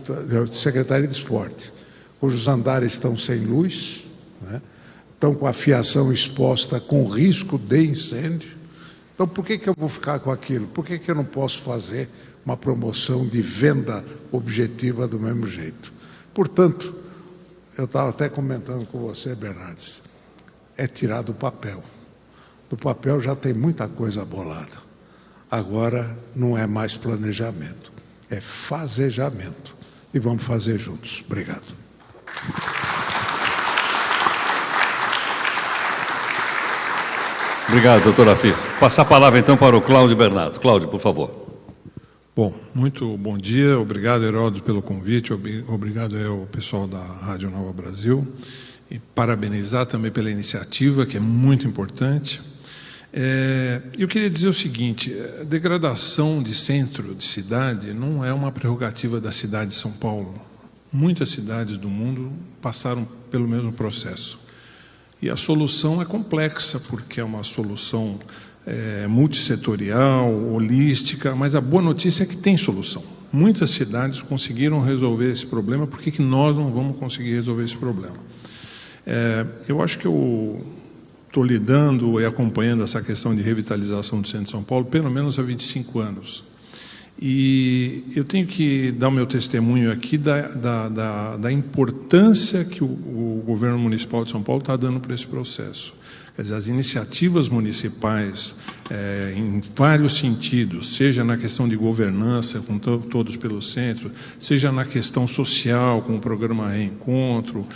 Secretaria de Esporte, cujos andares estão sem luz, né? Estão com a fiação exposta com risco de incêndio. Então, por que eu vou ficar com aquilo? Por que eu não posso fazer uma promoção de venda objetiva do mesmo jeito? Portanto, eu estava até comentando com você, Bernardes, é tirar do papel. Do papel já tem muita coisa bolada. Agora não é mais planejamento, é fazejamento. E vamos fazer juntos. Obrigado. Obrigado, doutor Afif. Passar a palavra, então, para o Cláudio Bernardo. Cláudio, por favor. Bom, muito bom dia. Obrigado, Heródoto, pelo convite. Obrigado ao pessoal da Rádio Nova Brasil. E parabenizar também pela iniciativa, que é muito importante. Eu queria dizer o seguinte: a degradação de centro de cidade não é uma prerrogativa da cidade de São Paulo. Muitas cidades do mundo passaram pelo mesmo processo. E a solução é complexa, porque é uma solução multissetorial, holística, mas a boa notícia é que tem solução. Muitas cidades conseguiram resolver esse problema, por que nós não vamos conseguir resolver esse problema? Eu acho que eu estou lidando e acompanhando essa questão de revitalização do centro de São Paulo pelo menos há 25 anos. E eu tenho que dar o meu testemunho aqui da importância que o governo municipal de São Paulo está dando para esse processo. Quer dizer, as iniciativas municipais, em vários sentidos, seja na questão de governança, com todos pelo centro, seja na questão social, com o programa Reencontro,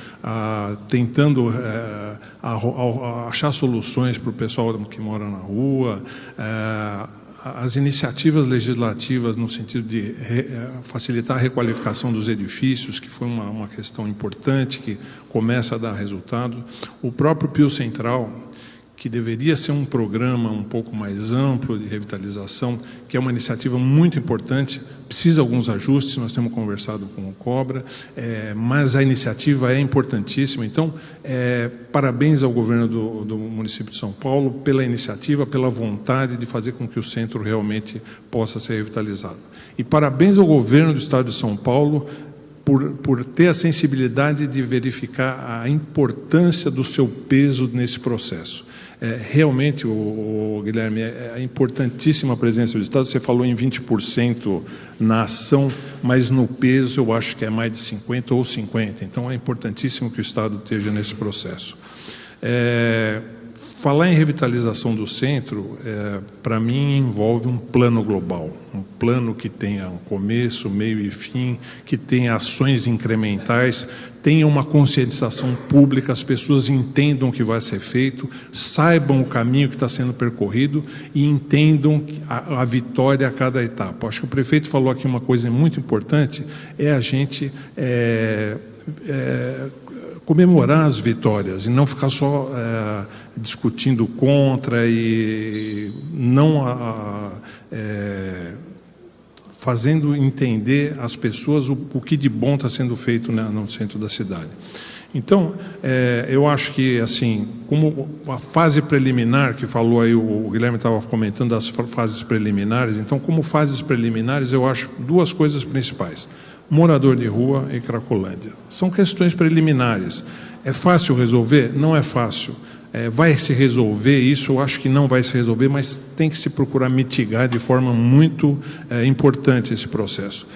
tentando achar soluções para o pessoal que mora na rua, as iniciativas legislativas no sentido de facilitar a requalificação dos edifícios, que foi uma questão importante, que começa a dar resultado. O próprio Pio Central, que deveria ser um programa um pouco mais amplo de revitalização, que é uma iniciativa muito importante, precisa de alguns ajustes, nós temos conversado com o Cobra, mas a iniciativa é importantíssima. Então, parabéns ao governo do município de São Paulo pela iniciativa, pela vontade de fazer com que o centro realmente possa ser revitalizado. E parabéns ao governo do estado de São Paulo por ter a sensibilidade de verificar a importância do seu peso nesse processo. Realmente, Guilherme, é importantíssima a presença do Estado. Você falou em 20% na ação, mas no peso eu acho que é mais de 50% ou 50%. Então é importantíssimo que o Estado esteja nesse processo. Falar em revitalização do centro, para mim, envolve um plano global, um plano que tenha um começo, meio e fim, que tenha ações incrementais, tenha uma conscientização pública, as pessoas entendam o que vai ser feito, saibam o caminho que está sendo percorrido e entendam a vitória a cada etapa. Acho que o prefeito falou aqui uma coisa muito importante, a gente comemorar as vitórias e não ficar só discutindo contra e não fazendo entender às pessoas o que de bom está sendo feito no centro da cidade. Então, eu acho que, assim, como a fase preliminar, que falou aí, o Guilherme estava comentando das fases preliminares, então, como fases preliminares, eu acho duas coisas principais: morador de rua e Cracolândia. São questões preliminares. É fácil resolver? Não é fácil. Vai se resolver isso? Eu acho que não vai se resolver, mas tem que se procurar mitigar de forma muito importante esse processo.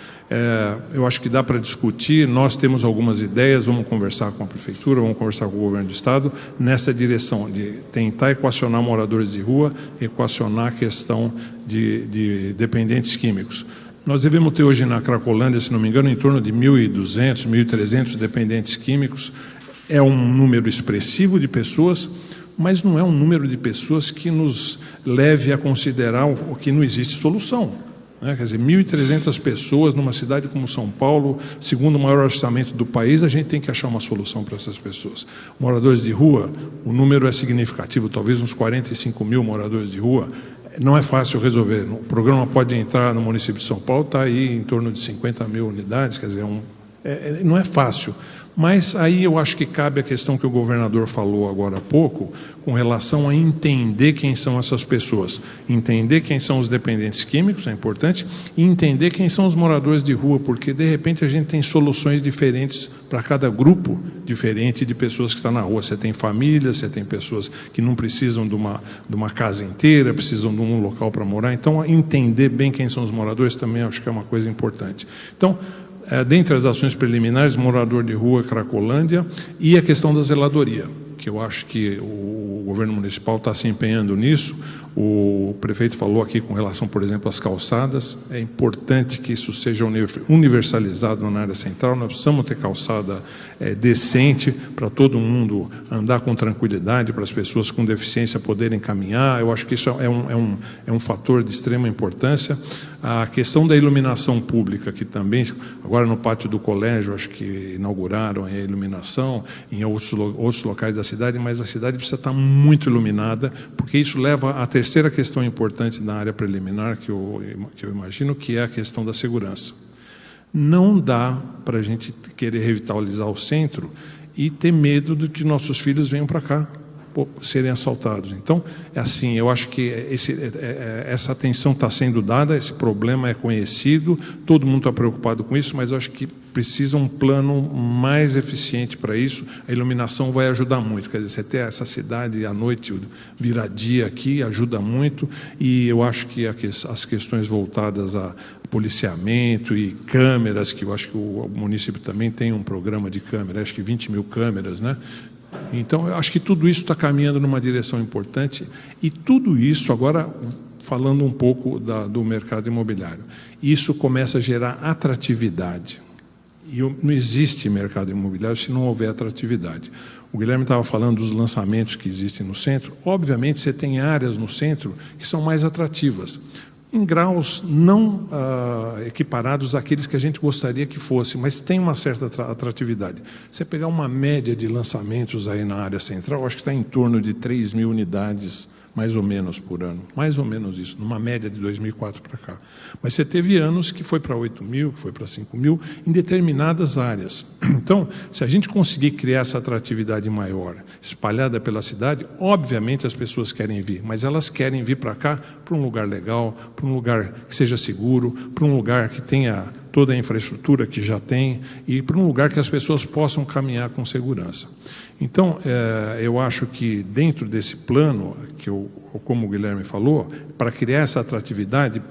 Eu acho que dá para discutir, nós temos algumas ideias, vamos conversar com a Prefeitura, vamos conversar com o Governo do Estado, nessa direção de tentar equacionar moradores de rua, equacionar a questão de dependentes químicos. Nós devemos ter hoje na Cracolândia, se não me engano, em torno de 1.200, 1.300 dependentes químicos. É um número expressivo de pessoas, mas não é um número de pessoas que nos leve a considerar que não existe solução. Quer dizer, 1.300 pessoas numa cidade como São Paulo, segundo o maior orçamento do país, a gente tem que achar uma solução para essas pessoas. Moradores de rua, o número é significativo, talvez uns 45 mil moradores de rua. Não é fácil resolver. O programa pode entrar no município de São Paulo, está aí em torno de 50 mil unidades, quer dizer, não é fácil. Mas aí eu acho que cabe a questão que o governador falou agora há pouco, com relação a entender quem são essas pessoas. Entender quem são os dependentes químicos, é importante, e entender quem são os moradores de rua, porque, de repente, a gente tem soluções diferentes para cada grupo diferente de pessoas que estão na rua. Você tem famílias, você tem pessoas que não precisam de uma casa inteira, precisam de um local para morar. Então, entender bem quem são os moradores também acho que é uma coisa importante. Então, dentre as ações preliminares, morador de rua, Cracolândia, e a questão da zeladoria, que eu acho que o governo municipal está se empenhando nisso. O prefeito falou aqui com relação, por exemplo, às calçadas. É importante que isso seja universalizado na área central. Nós precisamos ter calçada decente para todo mundo andar com tranquilidade, para as pessoas com deficiência poderem caminhar. Eu acho que isso é um fator de extrema importância. A questão da iluminação pública, que também, agora no pátio do colégio, acho que inauguraram a iluminação, em outros locais da cidade, mas a cidade precisa estar muito iluminada, porque isso leva à terceira questão importante da área preliminar, que eu imagino, que é a questão da segurança. Não dá para a gente querer revitalizar o centro e ter medo de que nossos filhos venham para cá serem assaltados. Então, é assim, eu acho que essa atenção está sendo dada, esse problema é conhecido, todo mundo está preocupado com isso, mas eu acho que precisa um plano mais eficiente para isso. A iluminação vai ajudar muito, quer dizer, você ter essa cidade à noite virar dia aqui ajuda muito, e eu acho que as questões voltadas a policiamento e câmeras, que eu acho que o município também tem um programa de câmeras, acho que 20 mil câmeras, né? Então, eu acho que tudo isso está caminhando numa direção importante, e tudo isso, agora, falando um pouco do mercado imobiliário, isso começa a gerar atratividade. E não existe mercado imobiliário se não houver atratividade. O Guilherme estava falando dos lançamentos que existem no centro. Obviamente, você tem áreas no centro que são mais atrativas, em graus não equiparados àqueles que a gente gostaria que fosse, mas tem uma certa atratividade. Você pegar uma média de lançamentos aí na área central, acho que está em torno de 3 mil unidades, mais ou menos, por ano. Mais ou menos isso, numa média de 2004 para cá. Mas você teve anos que foi para 8 mil, que foi para 5 mil, em determinadas áreas. Então, se a gente conseguir criar essa atratividade maior, espalhada pela cidade, obviamente as pessoas querem vir, mas elas querem vir para cá, para um lugar legal, para um lugar que seja seguro, para um lugar que tenha toda a infraestrutura que já tem, e para um lugar que as pessoas possam caminhar com segurança. Então, eu acho que dentro desse plano, como o Guilherme falou, para criar essa atratividade,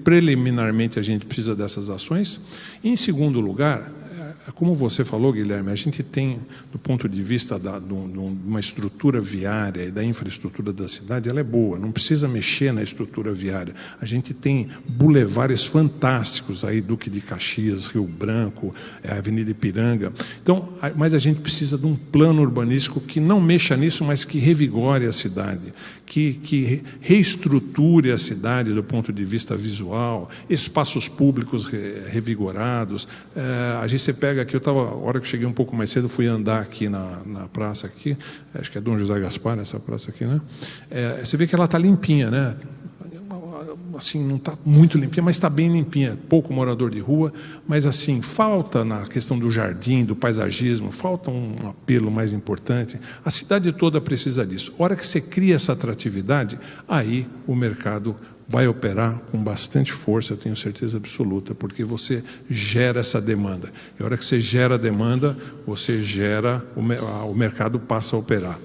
preliminarmente a gente precisa dessas ações. E, em segundo lugar, como você falou, Guilherme, a gente tem, do ponto de vista de uma estrutura viária e da infraestrutura da cidade, ela é boa, não precisa mexer na estrutura viária. A gente tem bulevares fantásticos aí, Duque de Caxias, Rio Branco, Avenida Ipiranga. Então, mas a gente precisa de um plano urbanístico que não mexa nisso, mas que revigore a cidade, que reestruture a cidade do ponto de vista visual, espaços públicos revigorados. Você pega aqui, a hora que eu cheguei um pouco mais cedo, fui andar aqui na praça aqui, acho que é Dom José Gaspar, essa praça aqui, né? Você vê que ela está limpinha, né? Assim, não está muito limpinha, mas está bem limpinha. Pouco morador de rua, mas assim, falta na questão do jardim, do paisagismo, falta um apelo mais importante. A cidade toda precisa disso. A hora que você cria essa atratividade, aí o mercado vai operar com bastante força, eu tenho certeza absoluta, porque você gera essa demanda. E a hora que você gera a demanda, você gera, o mercado passa a operar.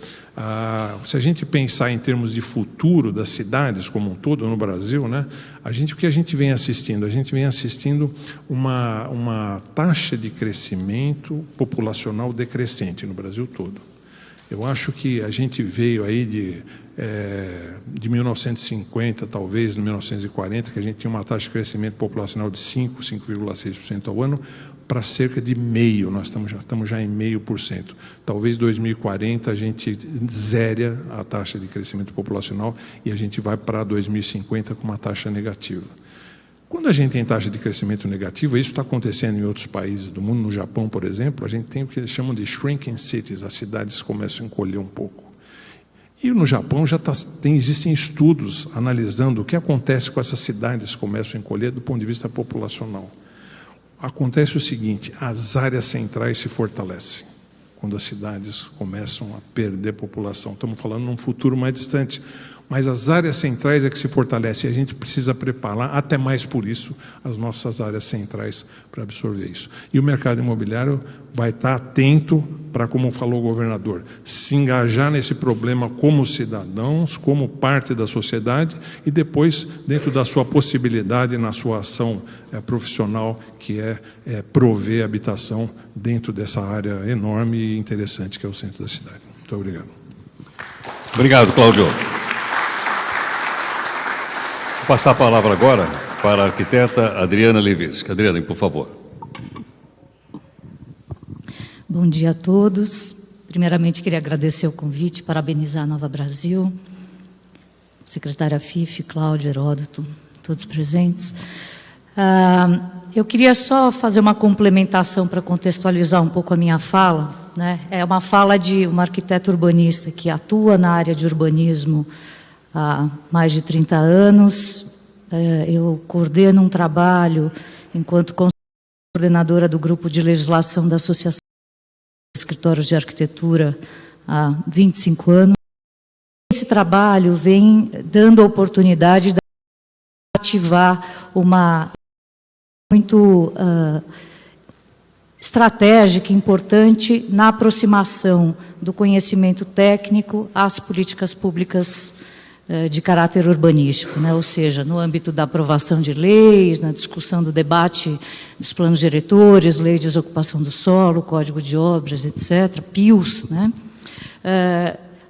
Se a gente pensar em termos de futuro das cidades como um todo no Brasil, né, o que a gente vem assistindo? A gente vem assistindo uma taxa de crescimento populacional decrescente no Brasil todo. Eu acho que a gente veio aí de 1950, talvez, de 1940, que a gente tinha uma taxa de crescimento populacional de 5,6% ao ano, para cerca de 0,5%. Nós estamos já em 0,5%. Talvez em 2040 a gente zere a taxa de crescimento populacional e a gente vai para 2050 com uma taxa negativa. Quando a gente tem taxa de crescimento negativa, isso está acontecendo em outros países do mundo, no Japão, por exemplo, a gente tem o que eles chamam de shrinking cities, as cidades começam a encolher um pouco. E no Japão existem estudos analisando o que acontece com essas cidades que começam a encolher do ponto de vista populacional. Acontece o seguinte, as áreas centrais se fortalecem quando as cidades começam a perder população. Estamos falando num futuro mais distante, mas as áreas centrais é que se fortalecem e a gente precisa preparar, até mais por isso, as nossas áreas centrais para absorver isso. E o mercado imobiliário vai estar atento para, como falou o governador, se engajar nesse problema como cidadãos, como parte da sociedade e depois, dentro da sua possibilidade, na sua ação profissional, que é prover habitação dentro dessa área enorme e interessante que é o centro da cidade. Muito obrigado. Obrigado, Cláudio. Vou passar a palavra agora para a arquiteta Adriana Levinsky. Adriana, por favor. Bom dia a todos. Primeiramente, queria agradecer o convite, parabenizar a Nova Brasil, secretária FIF, Cláudio, Heródoto, todos presentes. Eu queria só fazer uma complementação para contextualizar um pouco a minha fala, né? É uma fala de uma arquiteta urbanista que atua na área de urbanismo há mais de 30 anos. Eu coordeno um trabalho enquanto coordenadora do grupo de legislação da Associação de Escritórios de Arquitetura há 25 anos. Esse trabalho vem dando a oportunidade de ativar uma muito estratégica, importante, na aproximação do conhecimento técnico às políticas públicas de caráter urbanístico, né? Ou seja, no âmbito da aprovação de leis, na discussão do debate dos planos diretores, lei de desocupação do solo, código de obras, etc., PIUs, né?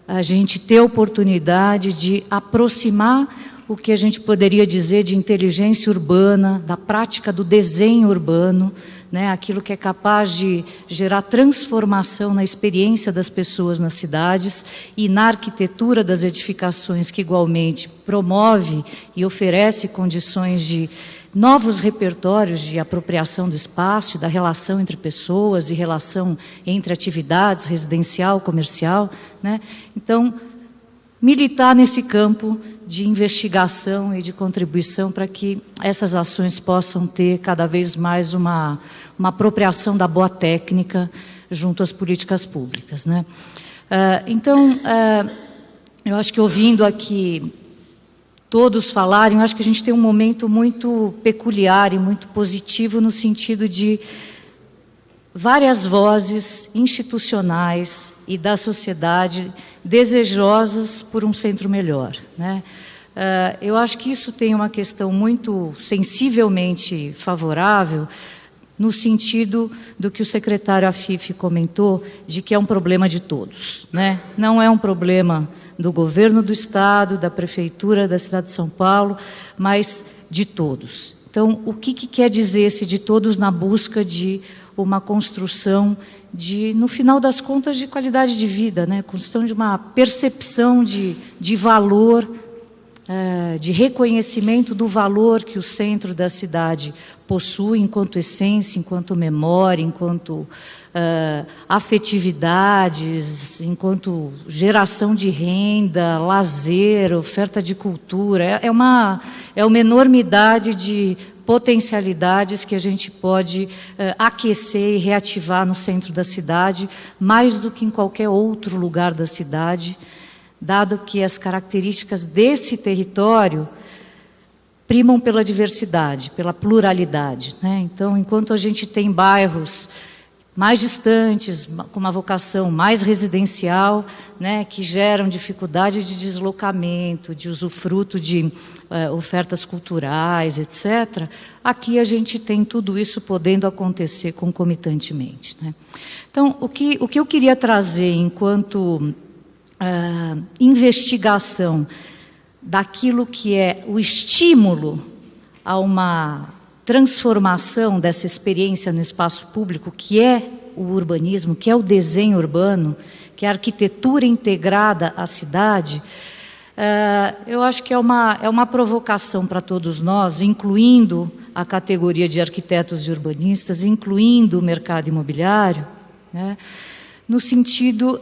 A gente ter a oportunidade de aproximar o que a gente poderia dizer de inteligência urbana, da prática do desenho urbano, né, aquilo que é capaz de gerar transformação na experiência das pessoas nas cidades e na arquitetura das edificações, que igualmente promove e oferece condições de novos repertórios de apropriação do espaço, da relação entre pessoas e relação entre atividades residencial, comercial, né? Então, militar nesse campo de investigação e de contribuição para que essas ações possam ter cada vez mais uma apropriação da boa técnica junto às políticas públicas, né? Então, eu acho que ouvindo aqui todos falarem, eu acho que a gente tem um momento muito peculiar e muito positivo no sentido de várias vozes institucionais e da sociedade desejosas por um centro melhor, né? Eu acho que isso tem uma questão muito sensivelmente favorável no sentido do que o secretário Afif comentou, de que é um problema de todos, né? Não é um problema do governo do Estado, da Prefeitura, da cidade de São Paulo, mas de todos. Então, o que quer dizer esse de todos na busca de uma construção de, no final das contas, de qualidade de vida, né? Construção de uma percepção de valor, de reconhecimento do valor que o centro da cidade possui enquanto essência, enquanto memória, enquanto afetividades, enquanto geração de renda, lazer, oferta de cultura. É uma enormidade de potencialidades que a gente pode aquecer e reativar no centro da cidade, mais do que em qualquer outro lugar da cidade, dado que as características desse território primam pela diversidade, pela pluralidade, né? Então, enquanto a gente tem bairros mais distantes, com uma vocação mais residencial, né, que geram dificuldade de deslocamento, de usufruto de ofertas culturais, etc., aqui a gente tem tudo isso podendo acontecer concomitantemente, né? Então, o que eu queria trazer enquanto investigação daquilo que é o estímulo a uma transformação dessa experiência no espaço público, que é o urbanismo, que é o desenho urbano, que é a arquitetura integrada à cidade, eu acho que é uma provocação para todos nós, incluindo a categoria de arquitetos e urbanistas, incluindo o mercado imobiliário, né, no sentido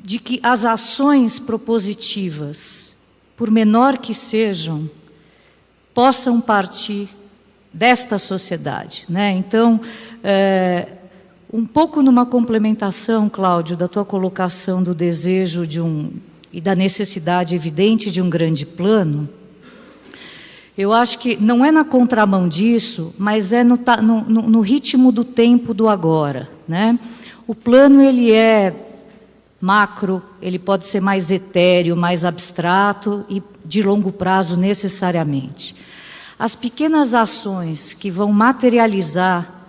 de que as ações propositivas, por menor que sejam, possam partir desta sociedade, né? Então, um pouco numa complementação, Cláudio, da tua colocação do desejo e da necessidade evidente de um grande plano, eu acho que não é na contramão disso, mas é no ritmo do tempo do agora, né? O plano, ele é macro, ele pode ser mais etéreo, mais abstrato e de longo prazo necessariamente. As pequenas ações que vão materializar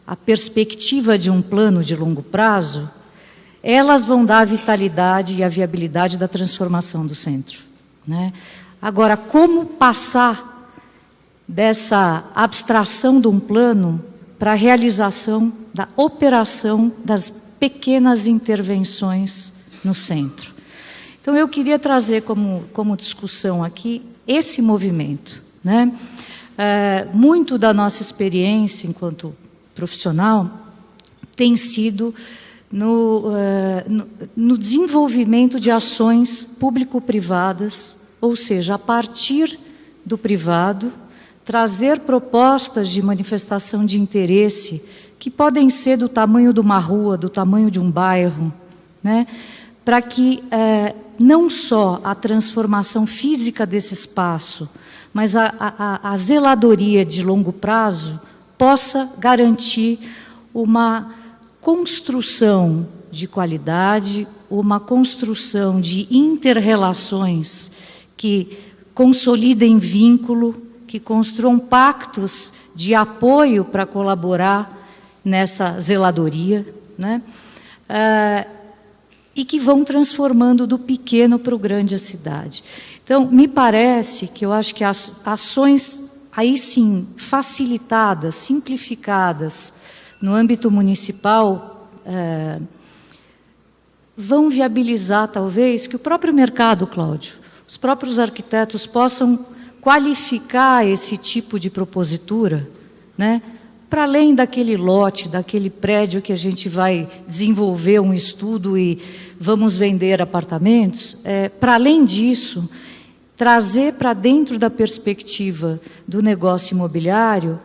a perspectiva de um plano de longo prazo, elas vão dar a vitalidade e a viabilidade da transformação do centro, né? Agora, como passar dessa abstração de um plano para a realização da operação das pequenas intervenções no centro? Então, eu queria trazer como discussão aqui esse movimento, né? Muito da nossa experiência enquanto profissional tem sido no desenvolvimento de ações público-privadas, ou seja, a partir do privado, trazer propostas de manifestação de interesse que podem ser do tamanho de uma rua, do tamanho de um bairro, né? Para que não só a transformação física desse espaço, mas a zeladoria de longo prazo possa garantir uma construção de qualidade, uma construção de inter-relações que consolidem vínculo, que construam pactos de apoio para colaborar nessa zeladoria, né? E que vão transformando do pequeno para o grande a cidade. Então, me parece que eu acho que as ações, aí sim, facilitadas, simplificadas, no âmbito municipal, vão viabilizar, talvez, que o próprio mercado, Cláudio, os próprios arquitetos possam qualificar esse tipo de propositura, né? Para além daquele lote, daquele prédio que a gente vai desenvolver um estudo e vamos vender apartamentos, para além disso, trazer para dentro da perspectiva do negócio imobiliário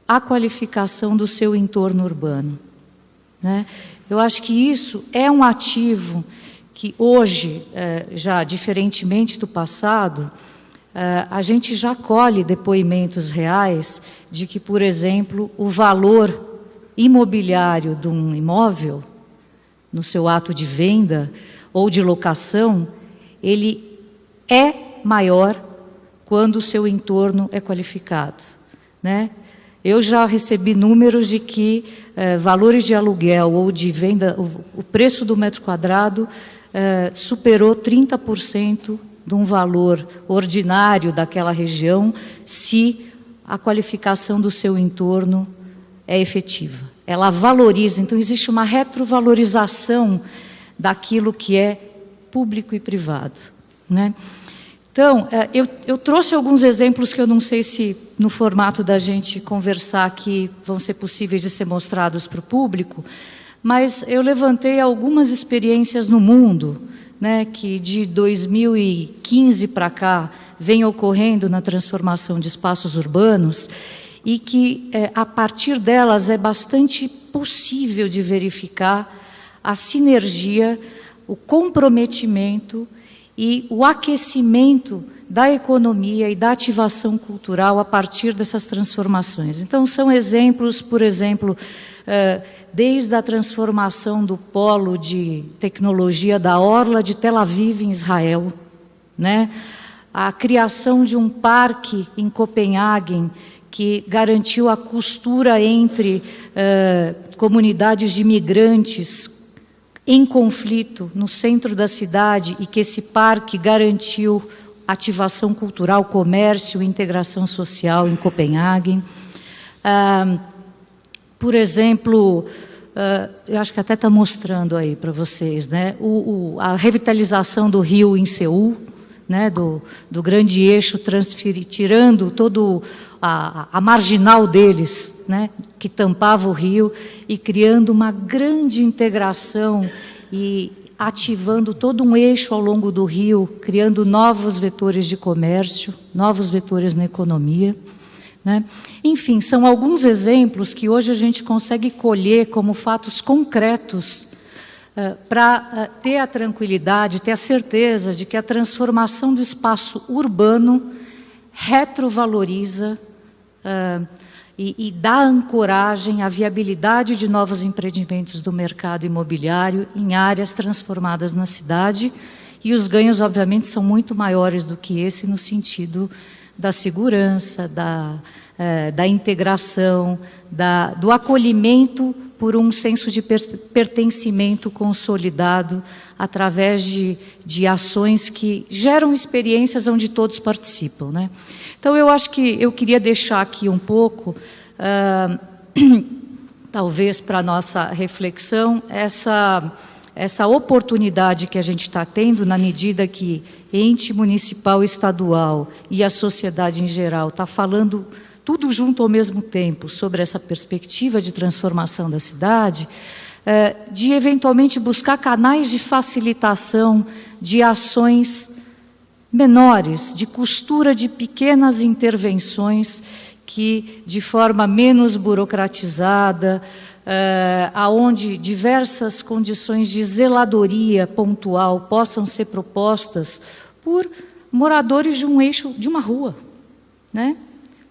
a qualificação do seu entorno urbano, né? Eu acho que isso é um ativo que hoje, já diferentemente do passado, a gente já colhe depoimentos reais de que, por exemplo, o valor imobiliário de um imóvel, no seu ato de venda ou de locação, ele é maior quando o seu entorno é qualificado, né? Eu já recebi números de que valores de aluguel ou de venda, o preço do metro quadrado superou 30% de um valor ordinário daquela região, se a qualificação do seu entorno é efetiva. Ela valoriza, então existe uma retrovalorização daquilo que é público e privado, né? Então, eu trouxe alguns exemplos que eu não sei se no formato da gente conversar aqui vão ser possíveis de ser mostrados para o público, mas eu levantei algumas experiências no mundo, né, que de 2015 para cá vem ocorrendo na transformação de espaços urbanos e que, a partir delas, é bastante possível de verificar a sinergia, o comprometimento e o aquecimento da economia e da ativação cultural a partir dessas transformações. Então, são exemplos, por exemplo, desde a transformação do polo de tecnologia da Orla de Tel Aviv, em Israel, né? A criação de um parque em Copenhague, que garantiu a costura entre comunidades de imigrantes em conflito no centro da cidade, e que esse parque garantiu ativação cultural, comércio e integração social em Copenhague. Por exemplo, eu acho que até está mostrando aí para vocês, né, a revitalização do rio em Seul, né, do grande eixo, tirando todo a marginal deles, né, que tampava o rio, e criando uma grande integração e ativando todo um eixo ao longo do rio, criando novos vetores de comércio, novos vetores na economia, né? Enfim, são alguns exemplos que hoje a gente consegue colher como fatos concretos para ter a tranquilidade, ter a certeza de que a transformação do espaço urbano retrovaloriza e dá ancoragem à viabilidade de novos empreendimentos do mercado imobiliário em áreas transformadas na cidade, e os ganhos, obviamente, são muito maiores do que esse no sentido da segurança, da integração, do acolhimento por um senso de pertencimento consolidado através de ações que geram experiências onde todos participam, né? Então, eu acho que eu queria deixar aqui um pouco, talvez para a nossa reflexão, essa oportunidade que a gente está tendo, na medida que ente municipal, estadual e a sociedade em geral está falando tudo junto ao mesmo tempo sobre essa perspectiva de transformação da cidade, de eventualmente buscar canais de facilitação de ações menores, de costura de pequenas intervenções que, de forma menos burocratizada, aonde diversas condições de zeladoria pontual possam ser propostas por moradores de um eixo, de uma rua, né?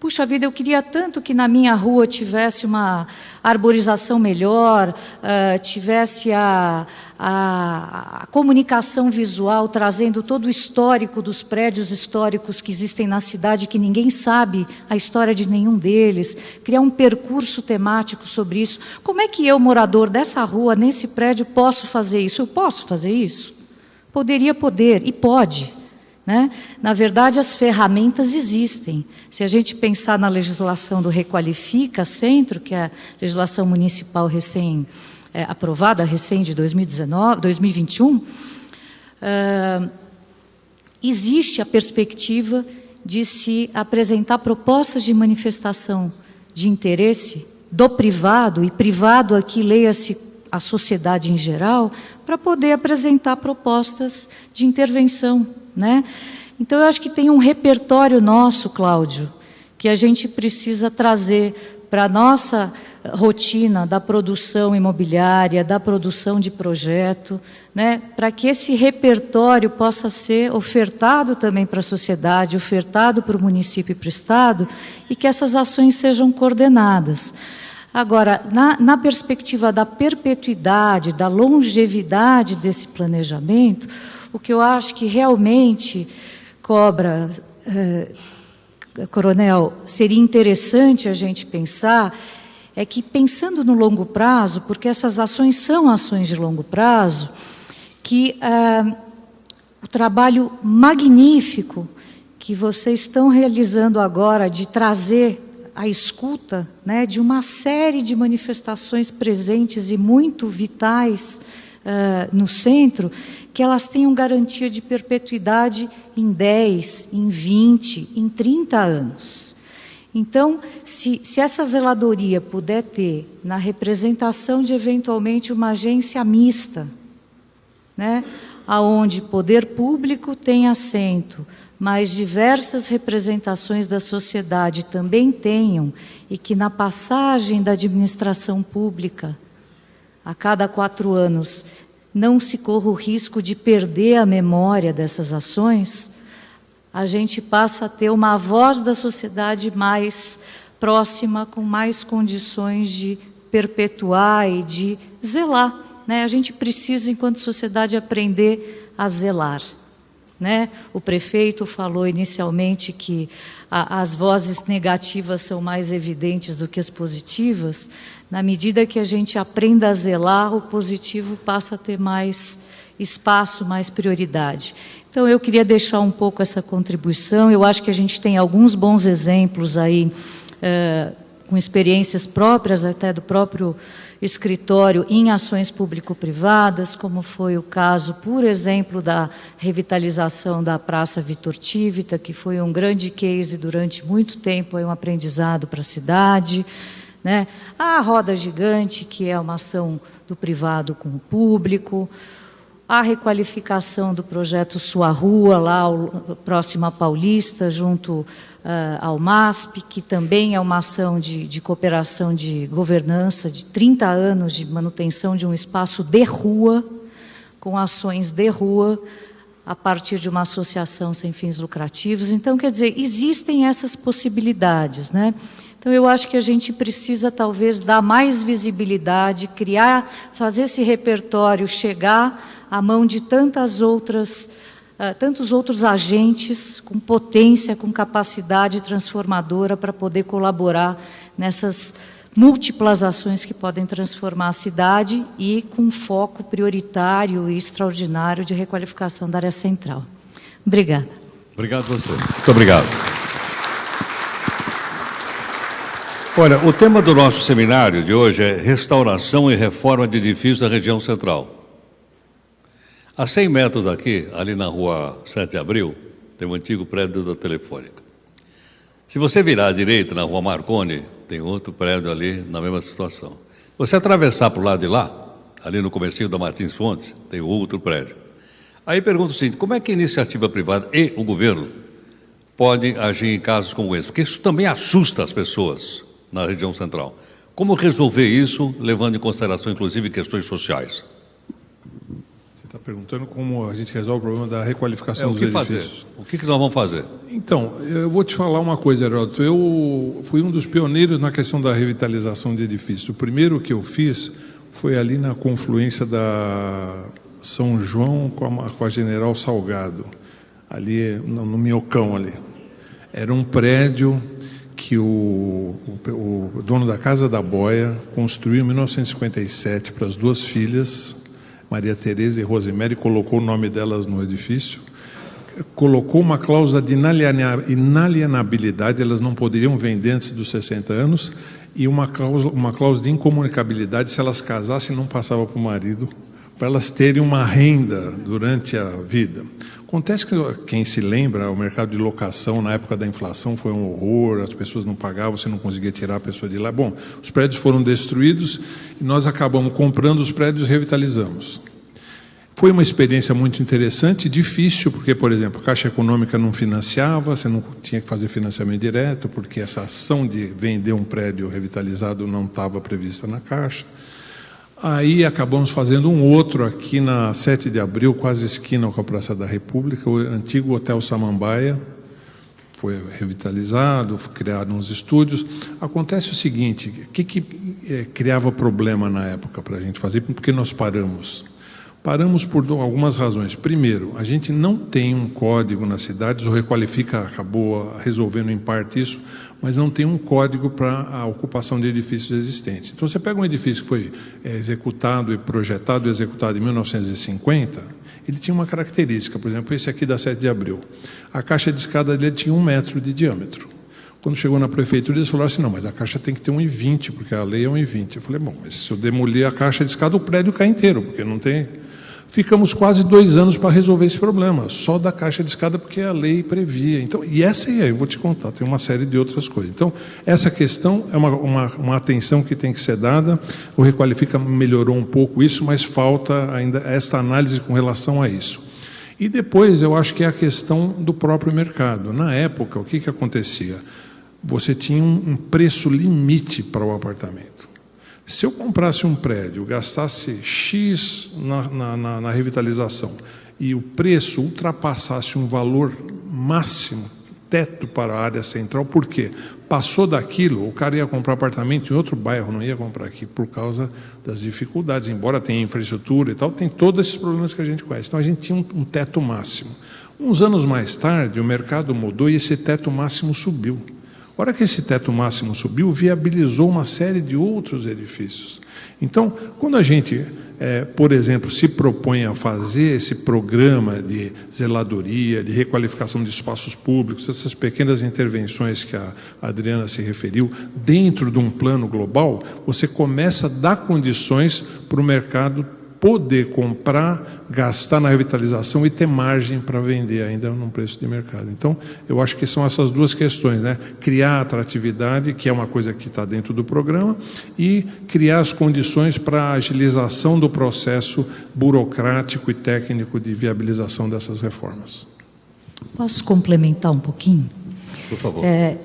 Puxa vida, eu queria tanto que na minha rua tivesse uma arborização melhor, tivesse a comunicação visual, trazendo todo o histórico dos prédios históricos que existem na cidade, que ninguém sabe a história de nenhum deles, criar um percurso temático sobre isso. Como é que eu, morador dessa rua, nesse prédio, posso fazer isso? Eu posso fazer isso? Poderia poder, e pode. Né? Na verdade, as ferramentas existem. Se a gente pensar na legislação do Requalifica Centro, que é a legislação municipal aprovada, recém de 2021, existe a perspectiva de se apresentar propostas de manifestação de interesse do privado, e privado aqui leia-se a sociedade em geral, para poder apresentar propostas de intervenção, né? Então, eu acho que tem um repertório nosso, Cláudio, que a gente precisa trazer para a nossa rotina da produção imobiliária, da produção de projeto, né? Para que esse repertório possa ser ofertado também para a sociedade, ofertado para o município e para o Estado, e que essas ações sejam coordenadas. Agora, na perspectiva da perpetuidade, da longevidade desse planejamento, o que eu acho que realmente cobra, Coronel, seria interessante a gente pensar, é que pensando no longo prazo, porque essas ações são ações de longo prazo, que o trabalho magnífico que vocês estão realizando agora de trazer a escuta, né, de uma série de manifestações presentes e muito vitais no centro, que elas tenham garantia de perpetuidade em 10, em 20, em 30 anos. Então, se essa zeladoria puder ter, na representação de, eventualmente, uma agência mista, né, onde poder público tem assento, mas diversas representações da sociedade também tenham, e que na passagem da administração pública, a cada 4 anos, não se corra o risco de perder a memória dessas ações, a gente passa a ter uma voz da sociedade mais próxima, com mais condições de perpetuar e de zelar, né? A gente precisa, enquanto sociedade, aprender a zelar, né? O prefeito falou inicialmente que as vozes negativas são mais evidentes do que as positivas. Na medida que a gente aprenda a zelar, o positivo passa a ter mais espaço, mais prioridade. Então, eu queria deixar um pouco essa contribuição. Eu acho que a gente tem alguns bons exemplos aí, com experiências próprias, até do próprio escritório, em ações público-privadas, como foi o caso, por exemplo, da revitalização da Praça Vitor Tivita, que foi um grande case durante muito tempo, um aprendizado para a cidade, né? A Roda Gigante, que é uma ação do privado com o público, a requalificação do projeto Sua Rua, lá próximo à Paulista, junto ao MASP, que também é uma ação de cooperação de governança, de 30 anos de manutenção de um espaço de rua, com ações de rua, a partir de uma associação sem fins lucrativos. Então, quer dizer, existem essas possibilidades, né? Então, eu acho que a gente precisa, talvez, dar mais visibilidade, fazer esse repertório chegar à mão de tantos outros agentes com potência, com capacidade transformadora para poder colaborar nessas múltiplas ações que podem transformar a cidade e com foco prioritário e extraordinário de requalificação da área central. Obrigada. Obrigado a você. Muito obrigado. Olha, o tema do nosso seminário de hoje é restauração e reforma de edifícios da região central. A 100 metros daqui, ali na rua 7 de Abril, tem um antigo prédio da Telefônica. Se você virar à direita, na rua Marconi, tem outro prédio ali na mesma situação. Você atravessar para o lado de lá, ali no comecinho da Martins Fontes, tem outro prédio. Aí pergunto o seguinte, como é que a iniciativa privada e o governo podem agir em casos como esse? Porque isso também assusta as pessoas na região central. Como resolver isso, levando em consideração, inclusive, questões sociais? Você está perguntando como a gente resolve o problema da requalificação dos edifícios. O que nós vamos fazer? Então, eu vou te falar uma coisa, Heródoto. Eu fui um dos pioneiros na questão da revitalização de edifícios. O primeiro que eu fiz foi ali na confluência da São João com a General Salgado, ali no Minhocão ali. Era um prédio que o dono da Casa da Boia construiu em 1957 para as duas filhas, Maria Tereza e Rosemary, colocou o nome delas no edifício, colocou uma cláusula de inalienabilidade, elas não poderiam vender antes dos 60 anos, e uma cláusula de incomunicabilidade, se elas casassem, não passava para o marido, para elas terem uma renda durante a vida. Acontece que, quem se lembra, o mercado de locação na época da inflação foi um horror, as pessoas não pagavam, você não conseguia tirar a pessoa de lá. Bom, os prédios foram destruídos e nós acabamos comprando os prédios e revitalizamos. Foi uma experiência muito interessante, difícil, porque, por exemplo, a Caixa Econômica não financiava, você não tinha que fazer financiamento direto, porque essa ação de vender um prédio revitalizado não estava prevista na Caixa. Aí acabamos fazendo um outro aqui na 7 de Abril, quase esquina com a Praça da República, o antigo Hotel Samambaia, foi revitalizado, criaram uns estúdios. Acontece o seguinte, o que criava problema na época para a gente fazer, porque nós paramos? Paramos por algumas razões. Primeiro, a gente não tem um código nas cidades, o Requalifica acabou resolvendo em parte isso, mas não tem um código para a ocupação de edifícios existentes. Então, você pega um edifício que foi executado e projetado e executado em 1950, ele tinha uma característica, por exemplo, esse aqui da 7 de Abril. A caixa de escada dele tinha 1 metro de diâmetro. Quando chegou na prefeitura, eles falaram assim, não, mas a caixa tem que ter 1,20, porque a lei é 1,20. Eu falei, bom, mas se eu demolir a caixa de escada, o prédio cai inteiro, porque não tem... Ficamos quase 2 anos para resolver esse problema, só da caixa de escada, porque a lei previa. Então, e essa aí, eu vou te contar, tem uma série de outras coisas. Então, essa questão é uma atenção que tem que ser dada. O Requalifica melhorou um pouco isso, mas falta ainda esta análise com relação a isso. E depois, eu acho que é a questão do próprio mercado. Na época, o que acontecia? Você tinha um preço limite para o apartamento. Se eu comprasse um prédio, gastasse X na revitalização e o preço ultrapassasse um valor máximo, teto para a área central, por quê? Passou daquilo, o cara ia comprar apartamento em outro bairro, não ia comprar aqui, por causa das dificuldades, embora tenha infraestrutura e tal, tem todos esses problemas que a gente conhece. Então, a gente tinha um teto máximo. Uns anos mais tarde, o mercado mudou e esse teto máximo subiu. A hora que esse teto máximo subiu, viabilizou uma série de outros edifícios. Então, quando a gente, por exemplo, se propõe a fazer esse programa de zeladoria, de requalificação de espaços públicos, essas pequenas intervenções que a Adriana se referiu, dentro de um plano global, você começa a dar condições para o mercado poder comprar, gastar na revitalização e ter margem para vender ainda num preço de mercado. Então, eu acho que são essas duas questões, né? Criar atratividade, que é uma coisa que está dentro do programa, e criar as condições para a agilização do processo burocrático e técnico de viabilização dessas reformas. Posso complementar um pouquinho? Por favor.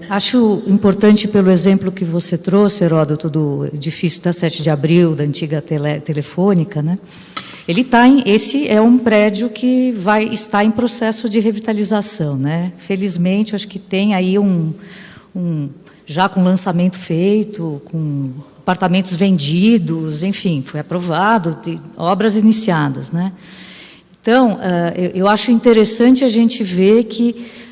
Acho importante, pelo exemplo que você trouxe, Heródoto, do edifício da 7 de Abril, da antiga Telefônica, né? Esse é um prédio que está em processo de revitalização, né? Felizmente, acho que tem aí já com lançamento feito, com apartamentos vendidos, enfim, foi aprovado, obras iniciadas, né? Então, eu acho interessante a gente ver que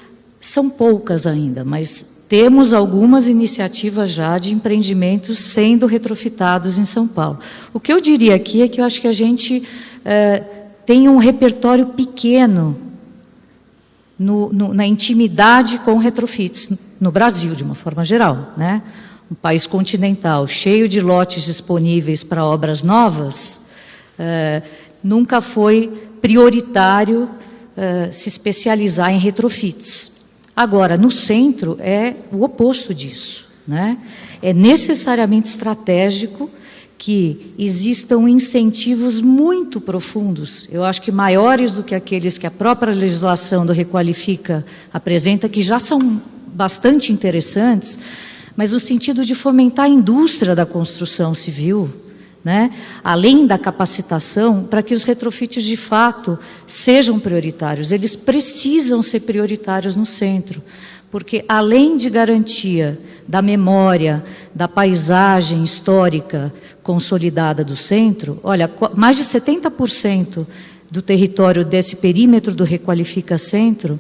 são poucas ainda, mas temos algumas iniciativas já de empreendimentos sendo retrofitados em São Paulo. O que eu diria aqui é que eu acho que a gente tem um repertório pequeno na intimidade com retrofits no Brasil, de uma forma geral, né? Um país continental, cheio de lotes disponíveis para obras novas, nunca foi prioritário se especializar em retrofits. Agora, no centro, é o oposto disso, né? É necessariamente estratégico que existam incentivos muito profundos, eu acho que maiores do que aqueles que a própria legislação do Requalifica apresenta, que já são bastante interessantes, mas no sentido de fomentar a indústria da construção civil, né? Além da capacitação, para que os retrofits de fato sejam prioritários. Eles precisam ser prioritários no centro, porque além de garantia da memória, da paisagem histórica consolidada do centro, olha, mais de 70% do território desse perímetro do Requalifica Centro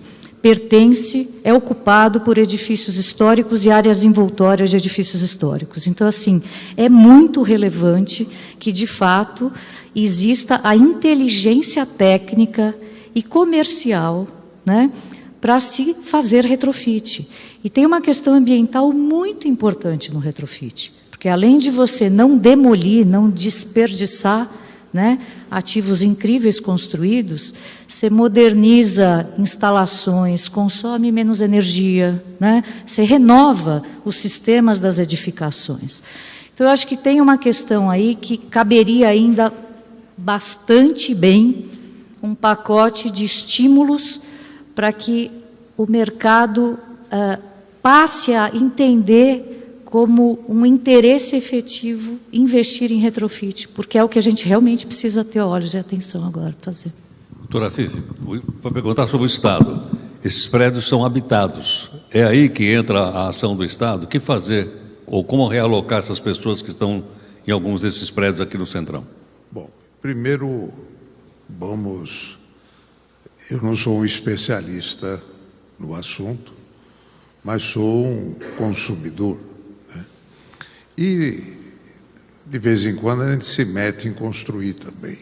é ocupado por edifícios históricos e áreas envoltórias de edifícios históricos. Então, assim, é muito relevante que, de fato, exista a inteligência técnica e comercial, né, para se fazer retrofit. E tem uma questão ambiental muito importante no retrofit, porque além de você não demolir, não desperdiçar, né, ativos incríveis construídos, você moderniza instalações, consome menos energia, né, você renova os sistemas das edificações. Então, eu acho que tem uma questão aí que caberia ainda bastante bem um pacote de estímulos para que o mercado passe a entender como um interesse efetivo investir em retrofit, porque é o que a gente realmente precisa ter olhos e atenção agora para fazer. Doutora Fifi, para perguntar sobre o Estado. Esses prédios são habitados. É aí que entra a ação do Estado? O que fazer? Ou como realocar essas pessoas que estão em alguns desses prédios aqui no Centrão? Bom, primeiro, eu não sou um especialista no assunto, mas sou um consumidor. E, de vez em quando, a gente se mete em construir também.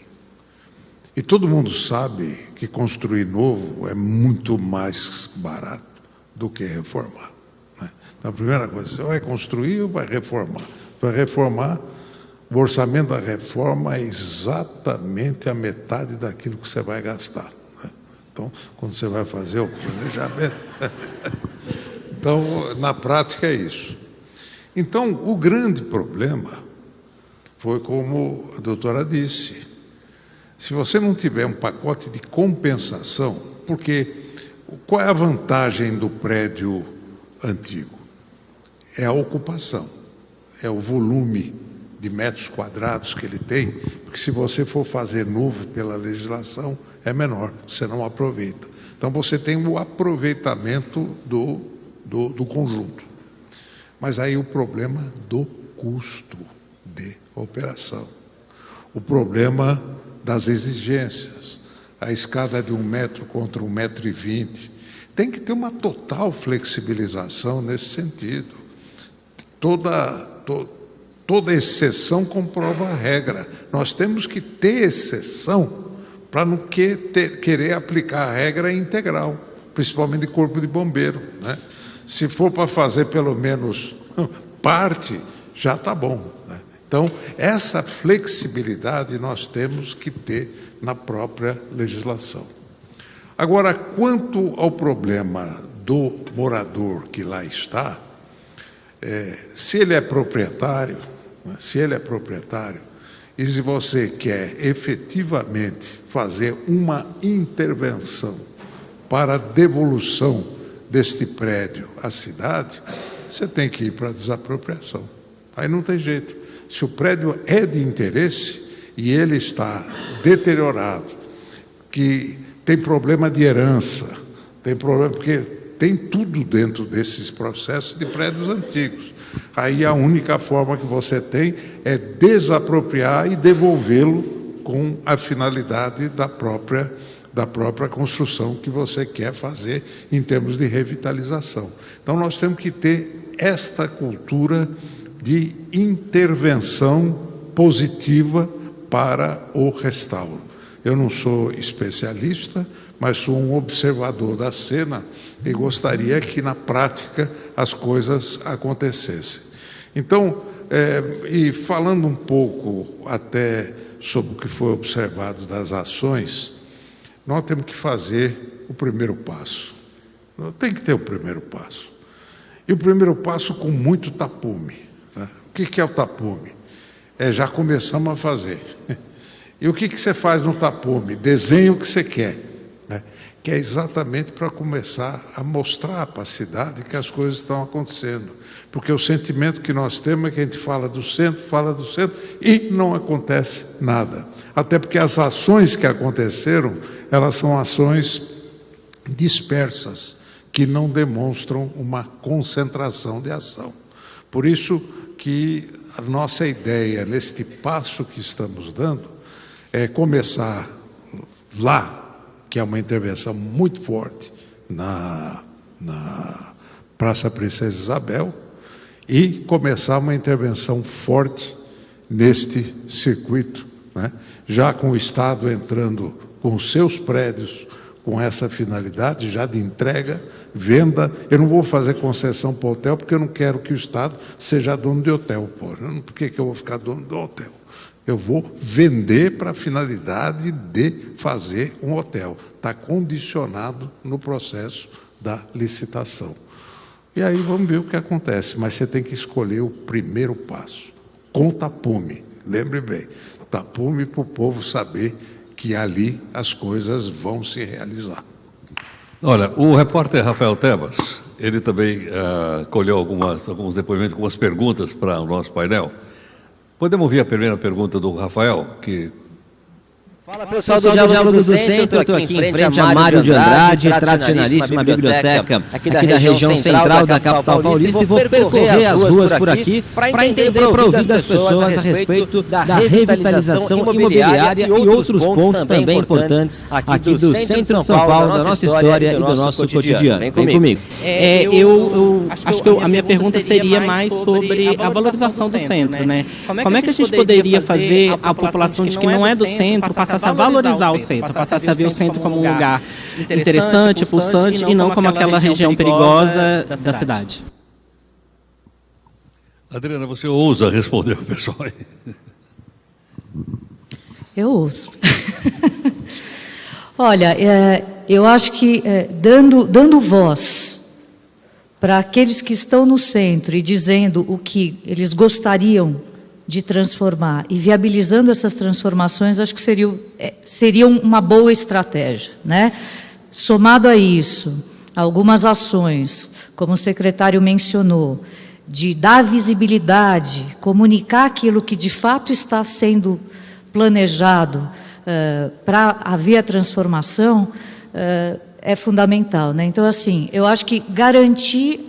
E todo mundo sabe que construir novo é muito mais barato do que reformar, né? Então, a primeira coisa, você vai construir ou vai reformar? Vai reformar, o orçamento da reforma é exatamente a metade daquilo que você vai gastar, né? Então, quando você vai fazer o planejamento... Então, na prática, é isso. Então, o grande problema foi como a doutora disse, se você não tiver um pacote de compensação, porque qual é a vantagem do prédio antigo? É a ocupação, é o volume de metros quadrados que ele tem, porque se você for fazer novo pela legislação, é menor, você não aproveita. Então, você tem o aproveitamento do conjunto. Mas aí o problema do custo de operação, o problema das exigências, a escada de 1 metro contra 1,20 m, tem que ter uma total flexibilização nesse sentido. Toda exceção comprova a regra. Nós temos que ter exceção para não querer aplicar a regra integral, principalmente de corpo de bombeiro, né? Se for para fazer pelo menos parte, já está bom, né? Então, essa flexibilidade nós temos que ter na própria legislação. Agora, quanto ao problema do morador que lá está, se ele é proprietário, e se você quer efetivamente fazer uma intervenção para a devolução deste prédio à cidade, você tem que ir para a desapropriação. Aí não tem jeito. Se o prédio é de interesse e ele está deteriorado, que tem problema de herança, tem problema, porque tem tudo dentro desses processos de prédios antigos. Aí a única forma que você tem é desapropriar e devolvê-lo com a finalidade da própria da própria construção que você quer fazer em termos de revitalização. Então, nós temos que ter esta cultura de intervenção positiva para o restauro. Eu não sou especialista, mas sou um observador da cena e gostaria que, na prática, as coisas acontecessem. Então, e falando um pouco até sobre o que foi observado das ações, nós temos que fazer o primeiro passo. Tem que ter o primeiro passo. E o primeiro passo com muito tapume. Tá? O que é o tapume? Já começamos a fazer. E o que você faz no tapume? Desenha o que você quer. Né? Que é exatamente para começar a mostrar para a cidade que as coisas estão acontecendo. Porque o sentimento que nós temos é que a gente fala do centro e não acontece nada. Até porque as ações que aconteceram, elas são ações dispersas, que não demonstram uma concentração de ação. Por isso que a nossa ideia, neste passo que estamos dando, é começar lá, que é uma intervenção muito forte na Praça Princesa Isabel, e começar uma intervenção forte neste circuito, né? Já com o Estado entrando com os seus prédios, com essa finalidade já de entrega, venda. Eu não vou fazer concessão para o hotel, porque eu não quero que o Estado seja dono de hotel. Por que eu vou ficar dono do hotel? Eu vou vender para a finalidade de fazer um hotel. Está condicionado no processo da licitação. E aí vamos ver o que acontece, mas você tem que escolher o primeiro passo, com tapume, lembre bem, tapume para o povo saber que ali as coisas vão se realizar. Olha, o repórter Rafael Tebas, ele também colheu alguns depoimentos, algumas perguntas para o nosso painel. Podemos ouvir a primeira pergunta do Rafael, que... Fala pessoal do Diálogo do Centro, estou aqui em frente a Mário de Andrade, tradicionalíssima biblioteca aqui da região central da capital paulista, e vou percorrer as ruas por aqui para entender para ouvir das pessoas a respeito da revitalização imobiliária e outros pontos também importantes aqui do centro de São Paulo, da nossa história e do nosso cotidiano. Vem comigo. Eu acho que a minha pergunta seria mais sobre a valorização do centro, né? Como é que a gente poderia fazer a população de que não é do centro passar a valorizar o centro, passasse a ver o centro como um lugar interessante, pulsante, e não como aquela região perigosa da cidade? Adriana, você ousa responder o pessoal aí? Eu ouço. Olha, eu acho que dando voz para aqueles que estão no centro e dizendo o que eles gostariam de transformar e viabilizando essas transformações, acho que seria uma boa estratégia, né? Somado a isso, algumas ações, como o secretário mencionou, de dar visibilidade, comunicar aquilo que de fato está sendo planejado para haver a transformação, é fundamental, né? Então, assim, eu acho que garantir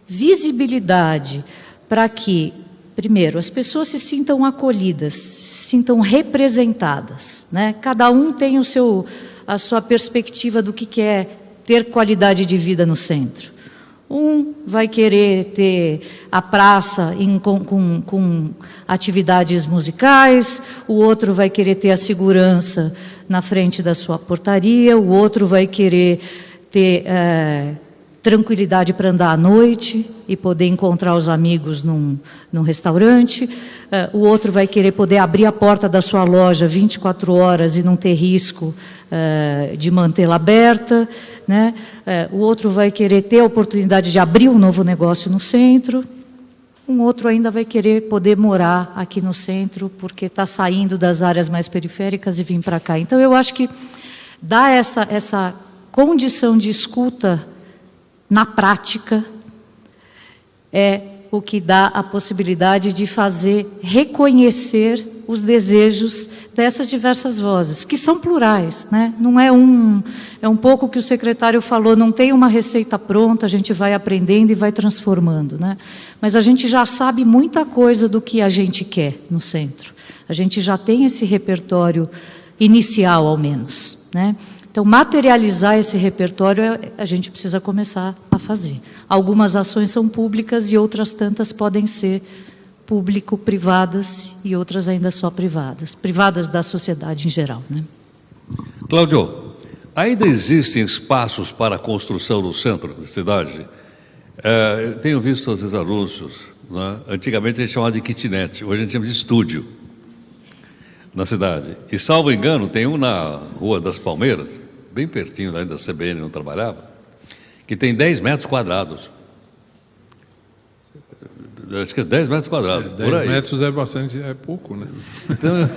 visibilidade para que, primeiro, as pessoas se sintam acolhidas, se sintam representadas, né? Cada um tem a sua perspectiva do que é ter qualidade de vida no centro. Um vai querer ter a praça com atividades musicais, o outro vai querer ter a segurança na frente da sua portaria, o outro vai querer ter tranquilidade para andar à noite e poder encontrar os amigos num restaurante. O outro vai querer poder abrir a porta da sua loja 24 horas e não ter risco de mantê-la aberta, né? O outro vai querer ter a oportunidade de abrir um novo negócio no centro. Um outro ainda vai querer poder morar aqui no centro porque está saindo das áreas mais periféricas e vir para cá. Então, eu acho que dar essa condição de escuta na prática é o que dá a possibilidade de fazer reconhecer os desejos dessas diversas vozes, que são plurais, né? Não é um pouco o que o secretário falou, não tem uma receita pronta, a gente vai aprendendo e vai transformando, né? Mas a gente já sabe muita coisa do que a gente quer no centro. A gente já tem esse repertório inicial, ao menos, né? Então, materializar esse repertório, a gente precisa começar a fazer. Algumas ações são públicas e outras tantas podem ser público-privadas e outras ainda só privadas. Privadas da sociedade em geral, né? Cláudio, ainda existem espaços para a construção no centro da cidade? Tenho visto esses anúncios, né? Antigamente a gente chamava de kitnet, hoje a gente chama de estúdio na cidade. E, salvo engano, tem um na Rua das Palmeiras, bem pertinho da CBN, não trabalhava, que tem 10 metros quadrados. Acho que é 10 metros quadrados. 10 metros é bastante, é pouco, né? Então,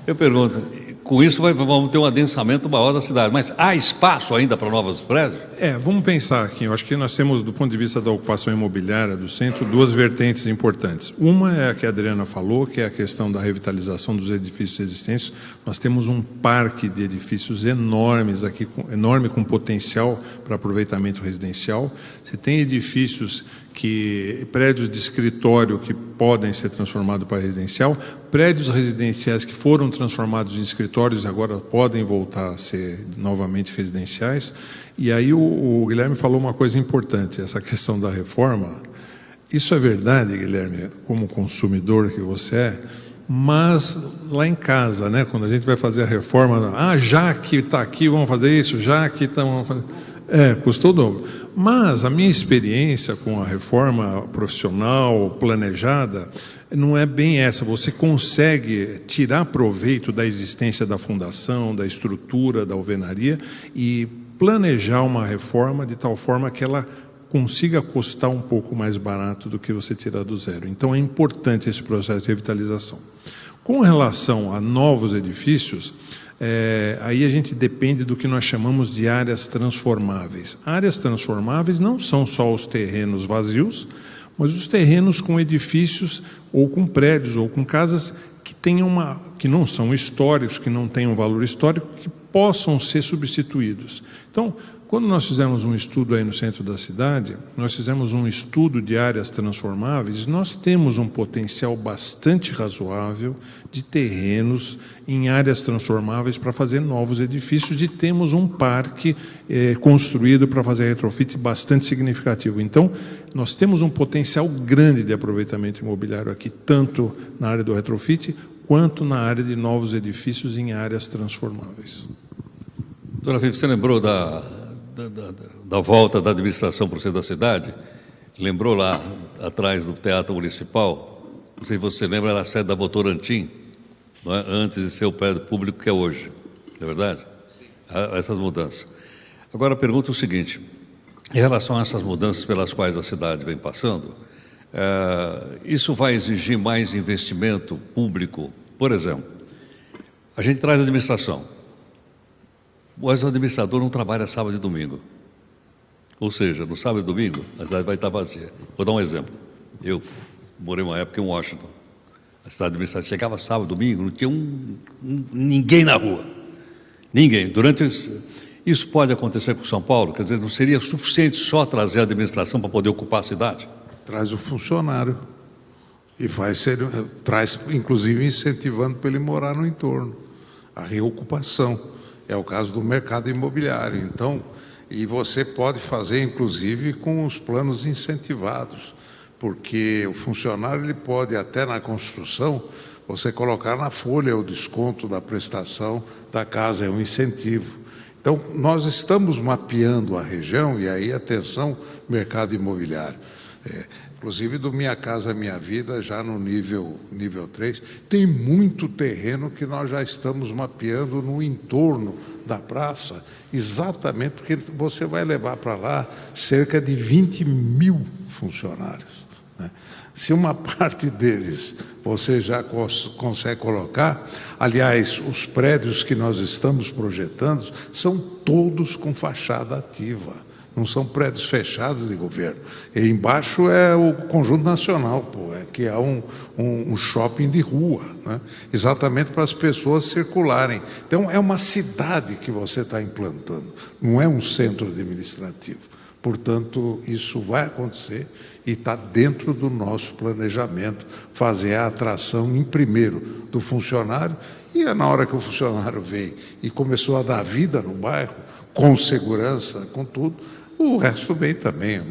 eu pergunto, com isso vamos ter um adensamento maior da cidade, mas há espaço ainda para novos prédios? Vamos pensar aqui, eu acho que nós temos, do ponto de vista da ocupação imobiliária do centro, duas vertentes importantes. Uma é a que a Adriana falou, que é a questão da revitalização dos edifícios existentes. Nós temos um parque de edifícios enormes aqui, enorme com potencial para aproveitamento residencial. Você tem edifícios prédios de escritório que podem ser transformados para residencial, prédios residenciais que foram transformados em escritórios e agora podem voltar a ser novamente residenciais. E aí o Guilherme falou uma coisa importante, essa questão da reforma. Isso é verdade, Guilherme, como consumidor que você é, mas lá em casa, né, quando a gente vai fazer a reforma, já que está aqui, vamos fazer isso, já que estamos... custou o dobro. Mas a minha experiência com a reforma profissional planejada não é bem essa. Você consegue tirar proveito da existência da fundação, da estrutura, da alvenaria e planejar uma reforma de tal forma que ela consiga custar um pouco mais barato do que você tirar do zero. Então é importante esse processo de revitalização. Com relação a novos edifícios, aí a gente depende do que nós chamamos de áreas transformáveis. Áreas transformáveis não são só os terrenos vazios, mas os terrenos com edifícios ou com prédios ou com casas que não são históricos, que não tenham valor histórico, que possam ser substituídos. Então, quando nós fizemos um estudo aí no centro da cidade, nós fizemos um estudo de áreas transformáveis, nós temos um potencial bastante razoável de terrenos em áreas transformáveis para fazer novos edifícios e temos um parque construído para fazer retrofit bastante significativo. Então, nós temos um potencial grande de aproveitamento imobiliário aqui, tanto na área do retrofit, quanto na área de novos edifícios em áreas transformáveis. Dona Vivi, você lembrou da volta da administração para o centro da cidade? Lembrou lá atrás do Teatro Municipal? Não sei se você lembra, era a sede da Votorantim, não é? Antes de ser o prédio público que é hoje, não é verdade? Essas mudanças. Agora, a pergunta é o seguinte, em relação a essas mudanças pelas quais a cidade vem passando, isso vai exigir mais investimento público? Por exemplo, a gente traz a administração, mas o administrador não trabalha sábado e domingo. Ou seja, no sábado e domingo, a cidade vai estar vazia. Vou dar um exemplo. Eu morei uma época em Washington. A cidade administrativa chegava sábado e domingo, não tinha ninguém na rua. Ninguém. Isso pode acontecer com São Paulo? Quer dizer, não seria suficiente só trazer a administração para poder ocupar a cidade? Traz o funcionário. E traz, inclusive, incentivando para ele morar no entorno. A reocupação. É o caso do mercado imobiliário. Então, e você pode fazer, inclusive, com os planos incentivados, porque o funcionário ele pode, até na construção, você colocar na folha o desconto da prestação da casa, é um incentivo. Então, nós estamos mapeando a região, e aí, atenção, mercado imobiliário. Inclusive do Minha Casa Minha Vida, já no nível 3, tem muito terreno que nós já estamos mapeando no entorno da praça, exatamente porque você vai levar para lá cerca de 20 mil funcionários, né? Se uma parte deles você já consegue colocar, aliás, os prédios que nós estamos projetando são todos com fachada ativa. Não são prédios fechados de governo. E embaixo é o Conjunto Nacional, que é um shopping de rua, né? Exatamente para as pessoas circularem. Então, é uma cidade que você está implantando, não é um centro administrativo. Portanto, isso vai acontecer e está dentro do nosso planejamento fazer a atração, em primeiro, do funcionário E na hora que o funcionário veio e começou a dar vida no bairro, com segurança, com tudo, o resto vem também. O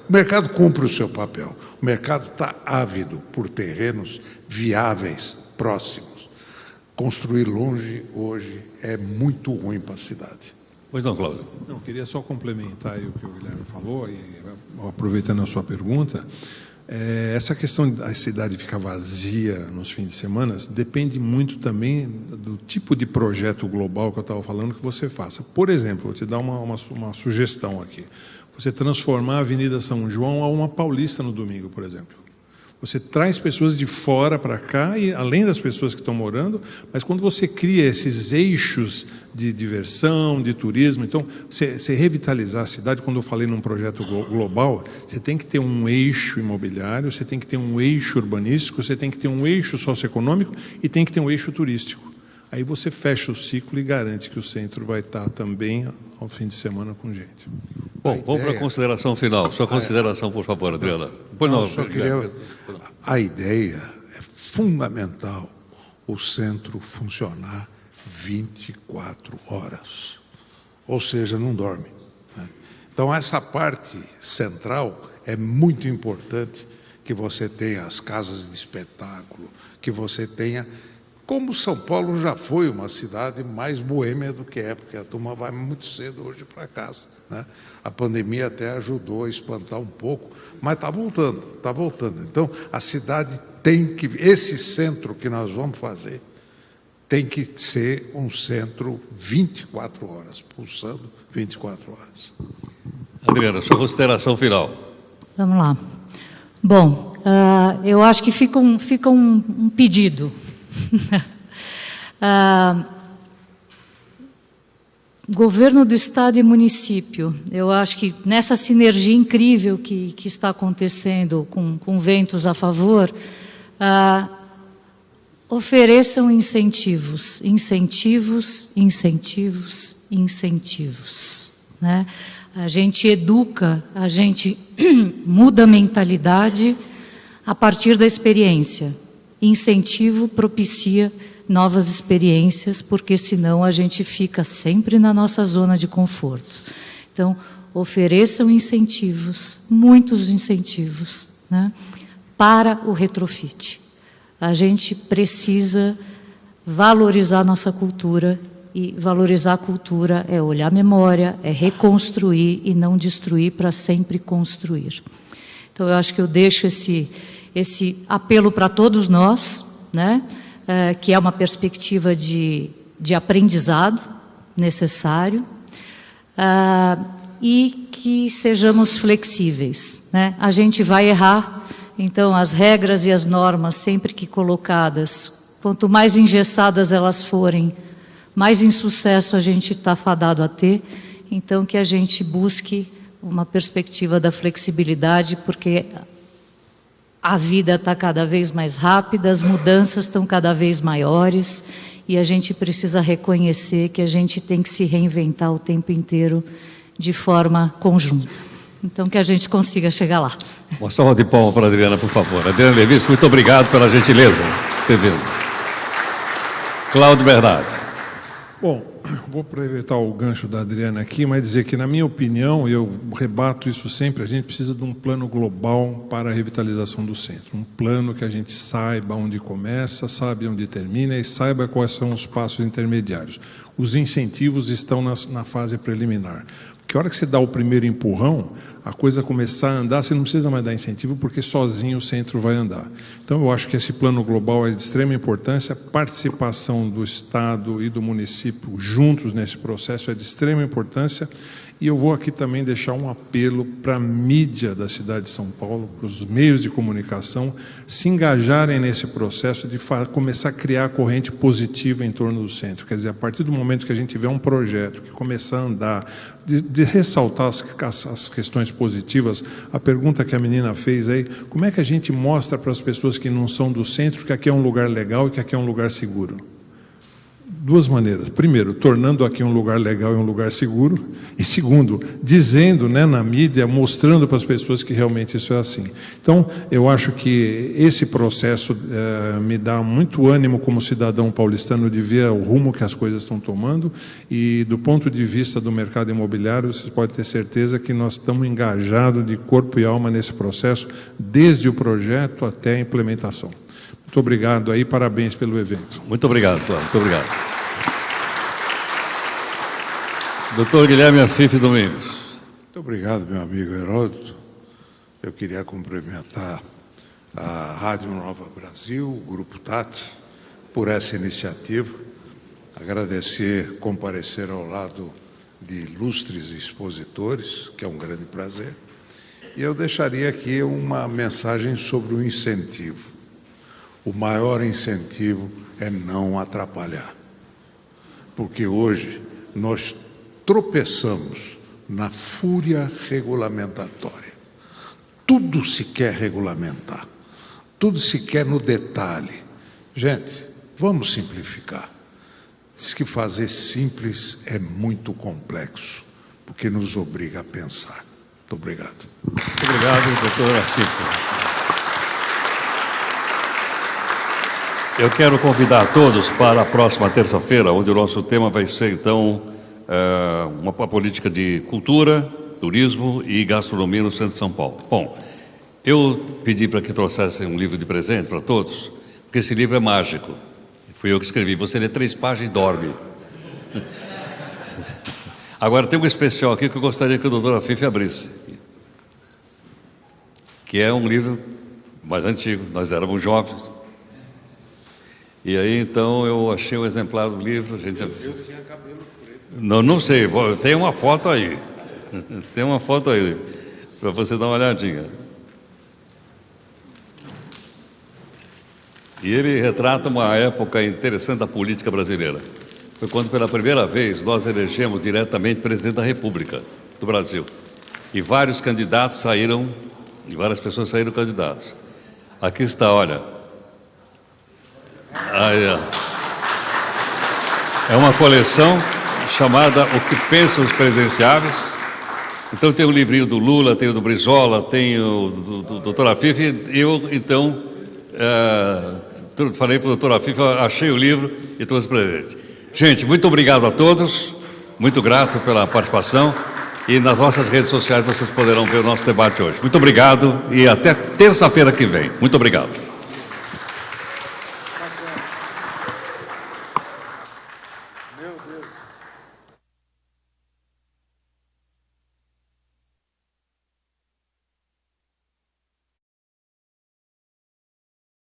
mercado cumpre o seu papel. O mercado está ávido por terrenos viáveis, próximos. Construir longe hoje é muito ruim para a cidade. Pois não, Cláudio. Não, queria só complementar aí o que o Guilherme falou, e aproveitando a sua pergunta, essa questão da cidade ficar vazia nos fins de semana depende muito também do tipo de projeto global que eu estava falando que você faça. Por exemplo, vou te dar uma sugestão aqui. Você transformar a Avenida São João a uma Paulista no domingo, por exemplo. Você traz pessoas de fora para cá, e além das pessoas que estão morando, mas quando você cria esses eixos de diversão, de turismo, então, você revitalizar a cidade, quando eu falei num projeto global, você tem que ter um eixo imobiliário, você tem que ter um eixo urbanístico, você tem que ter um eixo socioeconômico e tem que ter um eixo turístico. Aí você fecha o ciclo e garante que o centro vai estar também ao fim de semana com gente. Bom, vamos para a consideração final. Sua consideração, por favor, Adriana. A ideia é fundamental o centro funcionar 24 horas. Ou seja, não dorme. Né? Então, essa parte central é muito importante, que você tenha as casas de espetáculo, que você tenha... Como São Paulo já foi uma cidade mais boêmia do que é, porque a turma vai muito cedo hoje para casa, né? A pandemia até ajudou a espantar um pouco, mas está voltando, está voltando. Então, a cidade tem que... Esse centro que nós vamos fazer tem que ser um centro 24 horas, pulsando 24 horas. Adriana, sua consideração final. Vamos lá. Bom, eu acho que fica um pedido. Governo do Estado e município, eu acho que nessa sinergia incrível que está acontecendo com ventos a favor, ofereçam incentivos, né? A gente educa, a gente muda a mentalidade a partir da experiência. Incentivo propicia novas experiências, porque senão a gente fica sempre na nossa zona de conforto. Então, ofereçam incentivos, muitos incentivos, né, para o retrofit. A gente precisa valorizar a nossa cultura, e valorizar a cultura é olhar a memória, é reconstruir e não destruir para sempre construir. Então, eu acho que eu deixo esse apelo para todos nós, né, que é uma perspectiva de aprendizado necessário, e que sejamos flexíveis, né? A gente vai errar, então as regras e as normas, sempre que colocadas, quanto mais engessadas elas forem, mais insucesso a gente está fadado a ter. Então, que a gente busque uma perspectiva da flexibilidade, porque a vida está cada vez mais rápida, as mudanças estão cada vez maiores, e a gente precisa reconhecer que a gente tem que se reinventar o tempo inteiro de forma conjunta. Então, que a gente consiga chegar lá. Uma salva de palmas para a Adriana, por favor. Adriana Levínsky, muito obrigado pela gentileza de ter vindo. Cláudio Bernardes. Bom, vou aproveitar o gancho da Adriana aqui, mas dizer que, na minha opinião, e eu rebato isso sempre, a gente precisa de um plano global para a revitalização do centro. Um plano que a gente saiba onde começa, sabe onde termina e saiba quais são os passos intermediários. Os incentivos estão na fase preliminar. Porque a hora que você dá o primeiro empurrão, a coisa começar a andar, você não precisa mais dar incentivo, porque sozinho o centro vai andar. Então, eu acho que esse plano global é de extrema importância, a participação do Estado e do município juntos nesse processo é de extrema importância, e eu vou aqui também deixar um apelo para a mídia da cidade de São Paulo, para os meios de comunicação, se engajarem nesse processo de começar a criar a corrente positiva em torno do centro. Quer dizer, a partir do momento que a gente tiver um projeto que começar a andar, de ressaltar as questões positivas, a pergunta que a menina fez aí, como é que a gente mostra para as pessoas que não são do centro que aqui é um lugar legal e que aqui é um lugar seguro? duas maneiras. Primeiro, tornando aqui um lugar legal e um lugar seguro. E segundo, dizendo, né, na mídia, mostrando para as pessoas que realmente isso é assim. Então, eu acho que esse processo me dá muito ânimo como cidadão paulistano de ver o rumo que as coisas estão tomando. E do ponto de vista do mercado imobiliário, vocês podem ter certeza que nós estamos engajados de corpo e alma nesse processo, desde o projeto até a implementação. Muito obrigado aí, parabéns pelo evento. Muito obrigado, Cláudio, muito obrigado. Doutor Guilherme Afife Domingos. Muito obrigado, meu amigo Heródoto. Eu queria cumprimentar a Rádio Nova Brasil, o Grupo TAT, por essa iniciativa. Agradecer comparecer ao lado de ilustres expositores, que é um grande prazer. E eu deixaria aqui uma mensagem sobre o incentivo. O maior incentivo é não atrapalhar. Porque hoje nós tropeçamos na fúria regulamentatória. Tudo se quer regulamentar. Tudo se quer no detalhe. Gente, vamos simplificar. Diz que fazer simples é muito complexo, porque nos obriga a pensar. Muito obrigado. Muito obrigado, doutor Afife. Eu quero convidar a todos para a próxima terça-feira, onde o nosso tema vai ser, então, uma política de cultura, turismo e gastronomia no centro de São Paulo. Bom, eu pedi para que trouxessem um livro de presente para todos, porque esse livro é mágico. Fui eu que escrevi. Você lê 3 páginas e dorme. Agora, tem um especial aqui que eu gostaria que o doutor Afife abrisse, que é um livro mais antigo, nós éramos jovens. E aí, então, eu achei um exemplar do livro. Eu tinha cabelo preto. Não sei, tem uma foto aí. Tem uma foto aí, para você dar uma olhadinha. E ele retrata uma época interessante da política brasileira. Foi quando, pela primeira vez, nós elegemos diretamente presidente da República do Brasil. E vários candidatos saíram, e várias pessoas saíram candidatos. Aqui está, olha. Aí, ó. É uma coleção chamada O que Pensam os Presidenciáveis. Então tem o livrinho do Lula, tem o do Brizola, tem o do doutor Afife. Eu, então, falei para o doutor Afife, achei o livro e trouxe presente. Gente, muito obrigado a todos, muito grato pela participação. E nas nossas redes sociais vocês poderão ver o nosso debate hoje. Muito obrigado e até terça-feira que vem. Muito obrigado. Meu Deus.